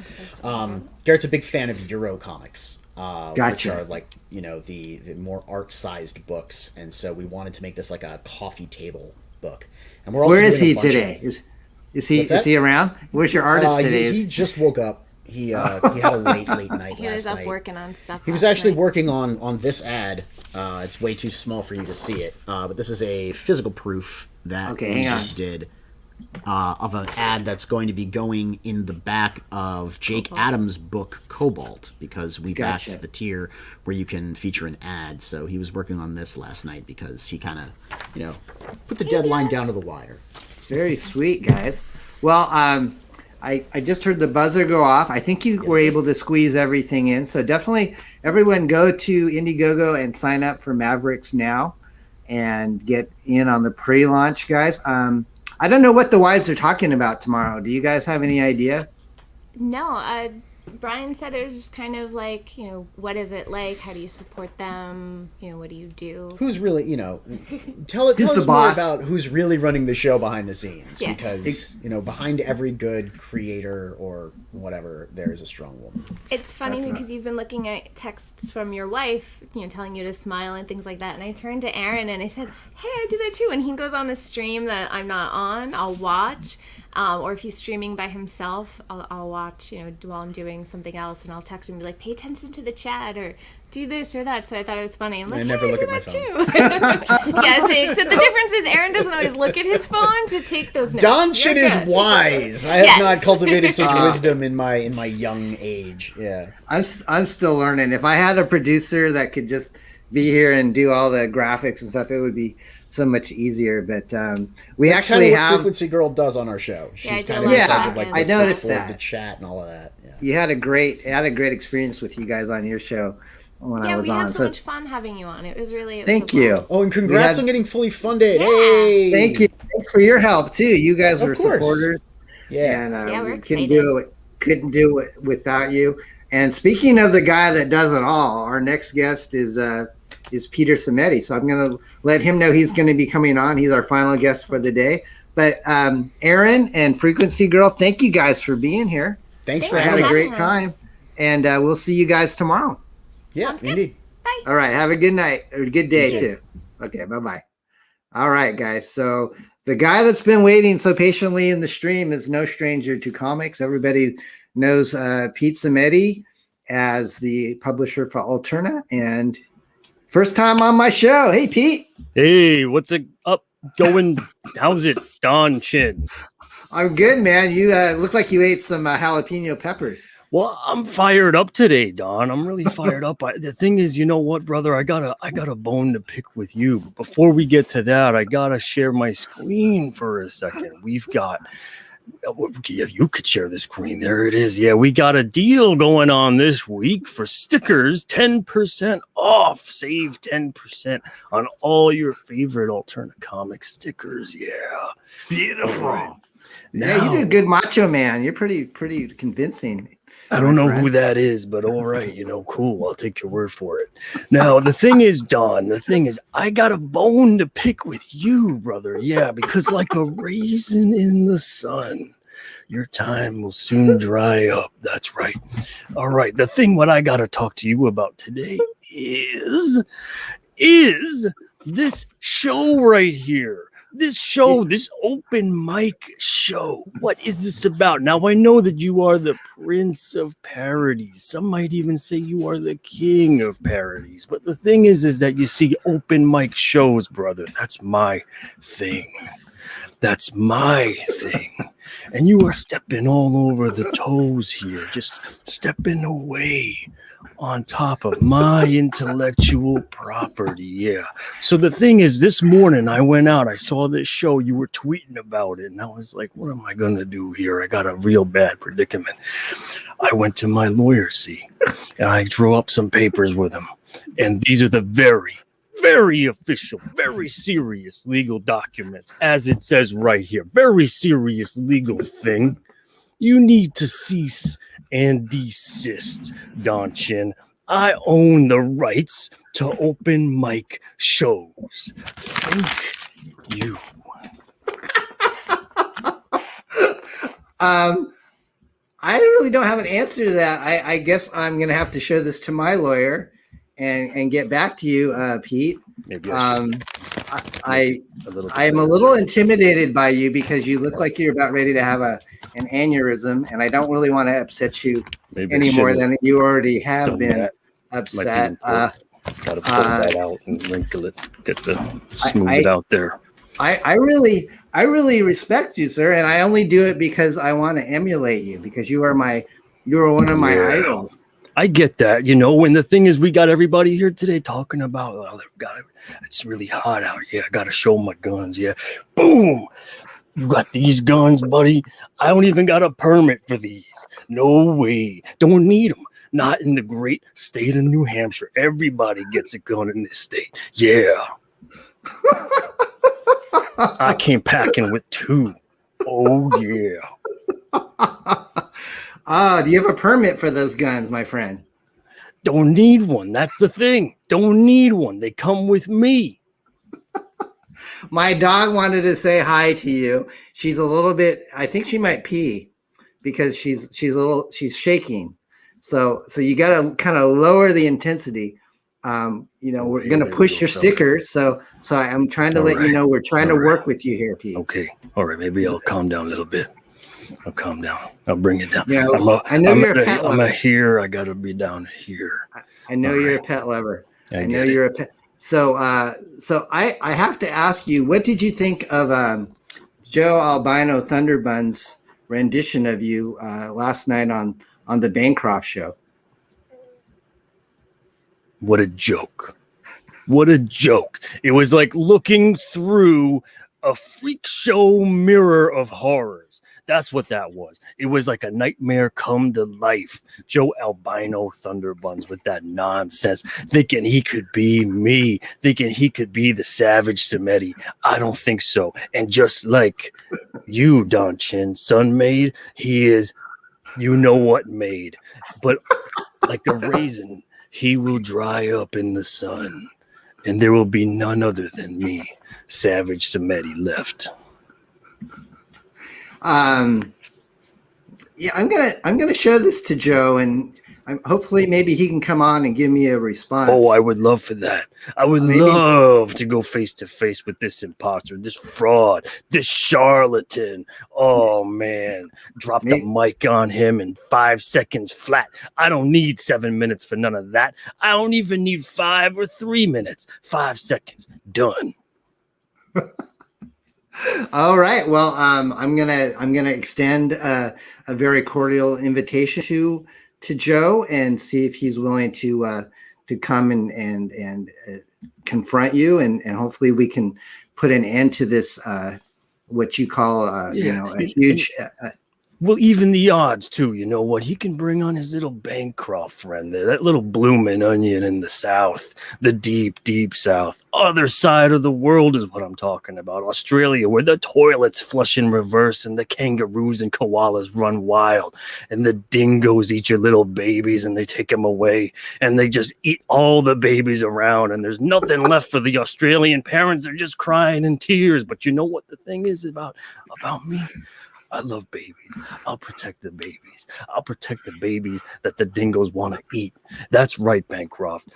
Garrett's a big fan of Euro comics, which are like, the more art-sized books. And so we wanted to make this like a coffee table book. And we're also Where is he today? Is he around? Where's your artist today? He just woke up. He had a late night last night. He was up working on stuff. He was actually working on this ad. It's way too small for you to see it, but this is a physical proof that we just did of an ad that's going to be going in the back of Jake Adams' book Cobalt, because we backed the tier where you can feature an ad. So he was working on this last night because he kind of, put the deadline down to the wire. Very sweet, guys. Well, I just heard the buzzer go off. I think you were able to squeeze everything in. So definitely, everyone go to Indiegogo and sign up for Mavericks now and get in on the pre-launch, guys. I don't know what the wives are talking about tomorrow. Do you guys have any idea? No, Brian said it was just kind of like, you know, what is it like? How do you support them? You know, what do you do? Who's really, you know, tell us more about who's really running the show behind the scenes. Yeah. Because, you know, behind every good creator or whatever, there is a strong woman. It's funny because you've been looking at texts from your wife, you know, telling you to smile and things like that. And I turned to Aaron and I said, hey, I do that too. And he goes on a stream that I'm not on, I'll watch. Or if he's streaming by himself, I'll watch, you know, while I'm doing something else, and I'll text him and be like, pay attention to the chat or do this or that. So I thought it was funny. I'm like, I never look at my phone. Yeah, see, except the difference is Aaron doesn't always look at his phone to take those notes. Don Chin is wise. I have not cultivated such wisdom in my young age. Yeah, I'm still learning. If I had a producer that could just be here and do all the graphics and stuff, it would be so much easier. But we That's actually what have Frequency Girl does on our show. She's kind of yeah, in charge of like I noticed the that. chat and all of that. Yeah. You had a great experience with you guys on your show when I was we on. had so much fun having you on. It was really Thank you. Oh, and congrats on getting fully funded. Yeah. Hey, thank you. Thanks for your help too. You guys Of were course. supporters. Yeah, and we're we excited. couldn't do it without you. And speaking of the guy that does it all, our next guest is Peter Samedi. So I'm going to let him know he's going to be coming on. He's our final guest for the day. But Aaron and Frequency Girl, thank you guys for being here. Thanks for having a great time. And we'll see you guys tomorrow. Yeah, indeed. Bye. All right. Have a good night or good day You too. Okay. Bye-bye. All right, guys. So the guy that's been waiting so patiently in the stream is no stranger to comics. Everybody knows Pete Samedi as the publisher for Alterna, and first time on my show. Hey, Pete. Hey, what's it up going? How's it, Don Chin? I'm good, man. You look like you ate some jalapeno peppers. Well, I'm fired up today, Don. I'm really fired up. The thing is, you know what, brother? I got a bone to pick with you. But before we get to that, I gotta share my screen for a second. We've got. You could share the screen. There it is. Yeah, we got a deal going on this week for stickers, 10% off. Save 10% on all your favorite Alterna comic stickers. Yeah. Beautiful. Right. Yeah, you did good, Macho Man. You're pretty convincing. I don't know who that is, but all right, you know, cool. I'll take your word for it. Now, the thing is, Don, I got a bone to pick with you, brother. Yeah, because like a raisin in the sun, your time will soon dry up. That's right. All right. The thing what I got to talk to you about today is this show right here. This show, this open mic show, what is this about? Now, I know that you are the prince of parodies. Some might even say you are the king of parodies. But the thing is that you see open mic shows, brother. That's my thing. That's my thing. And you are stepping all over the toes here, just stepping away on top of my intellectual property. Yeah. So the thing is, this morning I went out, I saw this show, you were tweeting about it, and I was like, what am I going to do here? I got a real bad predicament. I went to my lawyer, and I drew up some papers with him. And these are the very, very official, very serious legal documents, as it says right here. Very serious legal thing. You need to cease and desist, Don Chin. I own the rights to open mic shows. Thank you. I really don't have an answer to that. I guess I'm going to have to show this to my lawyer and get back to you, Pete. Maybe I am a little intimidated by you because you look like you're about ready to have an aneurysm, and I don't really want to upset you any more than you already have been upset. Got to pull that out and wrinkle it, get the smooth it out there. I really respect you, sir, and I only do it because I want to emulate you because you are one of my idols. I get that, you know, and the thing is, we got everybody here today talking about, it's really hot out. Yeah, I got to show my guns. Yeah. Boom. You got these guns, buddy. I don't even got a permit for these. No way. Don't need them. Not in the great state of New Hampshire. Everybody gets a gun in this state. Yeah. I came packing with 2. Oh, yeah. Oh, do you have a permit for those guns, my friend? Don't need one. That's the thing. Don't need one. They come with me. My dog wanted to say hi to you. She's a little bit, I think she might pee because she's shaking. So you got to kind of lower the intensity. We're going to push your stickers. So I'm trying to let you know we're trying to work with you here, Pete. Okay. All right. Maybe I'll calm down a little bit. I'll calm down. I'll bring it down. Yeah, I know you're a pet lover. I'm here. I got to be down here. I know you're a pet lover. I know you're a pet. So I have to ask you, what did you think of Joe Albino Thunderbun's rendition of you last night on the Bancroft show? What a joke. What a joke. It was like looking through a freak show mirror of horrors. That's what that was. It was like a nightmare come to life. Joe Albino Thunderbuns with that nonsense, thinking he could be me, thinking he could be the Savage Samedi. I don't think so. And just like you, Don Chin, son made, he is, you know what made. But like a raisin, he will dry up in the sun, and there will be none other than me, Savage Samedi, left. Yeah, I'm gonna show this to Joe, and hopefully maybe he can come on and give me a response. Oh, I would love for that. I would love to go face to face with this imposter, this fraud, this charlatan. Oh man, drop the mic on him in 5 seconds flat. I don't need 7 minutes for none of that. I don't even need 5 or 3 minutes. 5 seconds, done. All right. Well, I'm gonna extend a very cordial invitation to Joe and see if he's willing to come and confront you, and hopefully we can put an end to this what you call a huge. Well, even the odds too. You know what? He can bring on his little Bancroft friend there, that little bloomin' onion in the South, the deep, deep South, other side of the world is what I'm talking about. Australia, where the toilets flush in reverse and the kangaroos and koalas run wild, and the dingoes eat your little babies and they take them away, and they just eat all the babies around, and there's nothing left for the Australian parents. They're just crying in tears. But you know what the thing is about me? I love babies. I'll protect the babies. I'll protect the babies that the dingoes want to eat. That's right, Bancroft.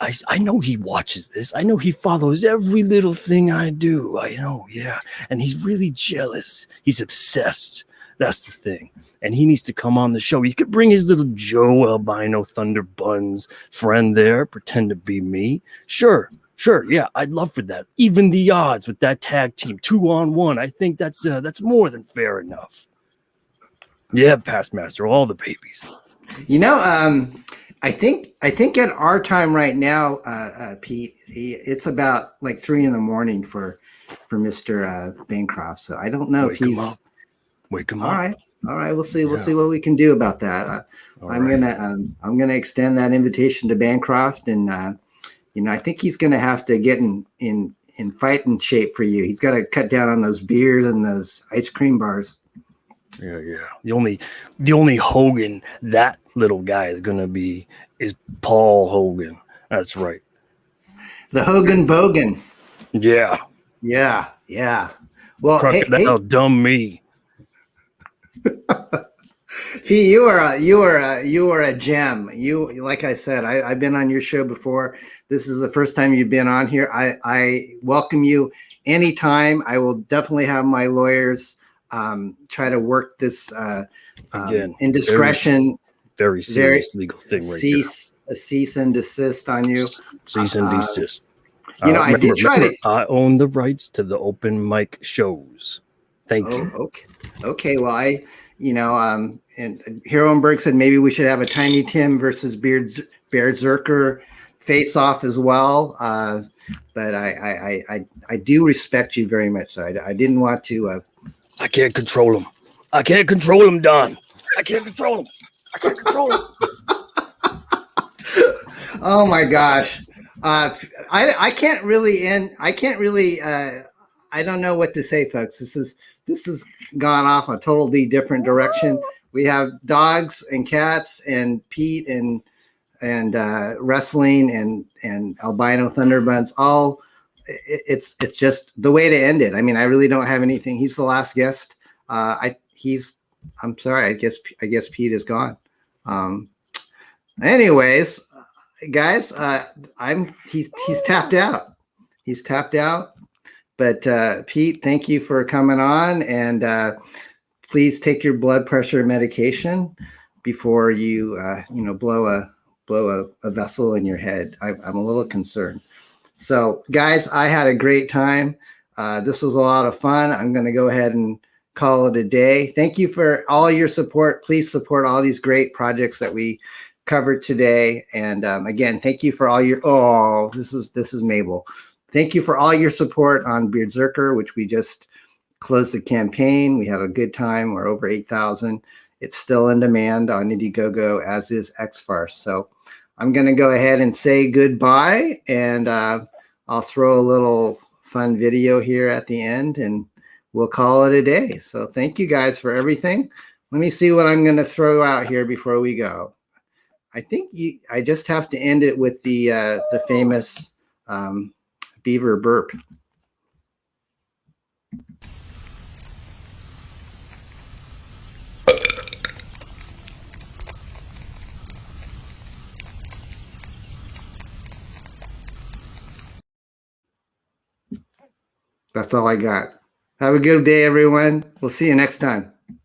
I know he watches this. I know he follows every little thing I do. I know, yeah. And he's really jealous. He's obsessed. That's the thing. And he needs to come on the show. He could bring his little Joe Albino Thunderbuns friend there, pretend to be me. Sure, yeah, I'd love for that. Even the odds with that tag team, 2-on-1, I think that's more than fair enough. Yeah, past master, all the babies. You know, I think at our time right now, Pete, it's about like 3 a.m. for Mr. Bancroft. So I don't know if he's wake him up. All right, we'll see. We'll see what we can do about that. I'm gonna extend that invitation to Bancroft, and I think he's gonna have to get in fighting shape for you. He's got to cut down on those beers and those ice cream bars. Yeah. The only Hogan that little guy is gonna be is Paul Hogan. That's right. The Hogan Bogan. Yeah. Well, Crocodile dumb me. Pete, you are a gem. You, like I said, I've been on your show before. This is the first time you've been on here. I welcome you anytime. I will definitely have my lawyers try to work this Again, indiscretion. Very serious legal thing right here. A cease and desist on you. Cease and desist. I did try to. I own the rights to the open mic shows. Thank you. Okay. Well, and Heroenberg said maybe we should have a Tiny Tim versus BEARDZZERKER face off as well. But I do respect you very much. So I didn't want to. I can't control him. I can't control him, Don. I can't control him. Oh my gosh. I can't really end. I can't really. I don't know what to say, folks. This has gone off a totally different direction. We have dogs and cats and Pete and wrestling and albino thunderbuns. All it's just the way to end it. I mean, I really don't have anything. He's the last guest. I'm sorry. I guess Pete is gone. Anyways, guys, he's tapped out. He's tapped out. But Pete, thank you for coming on, and please take your blood pressure medication before you blow a vessel in your head. I'm a little concerned. So, guys, I had a great time. This was a lot of fun. I'm going to go ahead and call it a day. Thank you for all your support. Please support all these great projects that we covered today. And again, thank you for all your. Oh, this is Mabel. Thank you for all your support on Beardzerker, which we just closed the campaign. We had a good time. We're over 8,000. It's still in demand on Indiegogo, as is X-FARCE. So I'm going to go ahead and say goodbye, and I'll throw a little fun video here at the end, and we'll call it a day. So thank you guys for everything. Let me see what I'm going to throw out here before we go. I think I just have to end it with the famous beaver burp. That's all I got. Have a good day, everyone. We'll see you next time.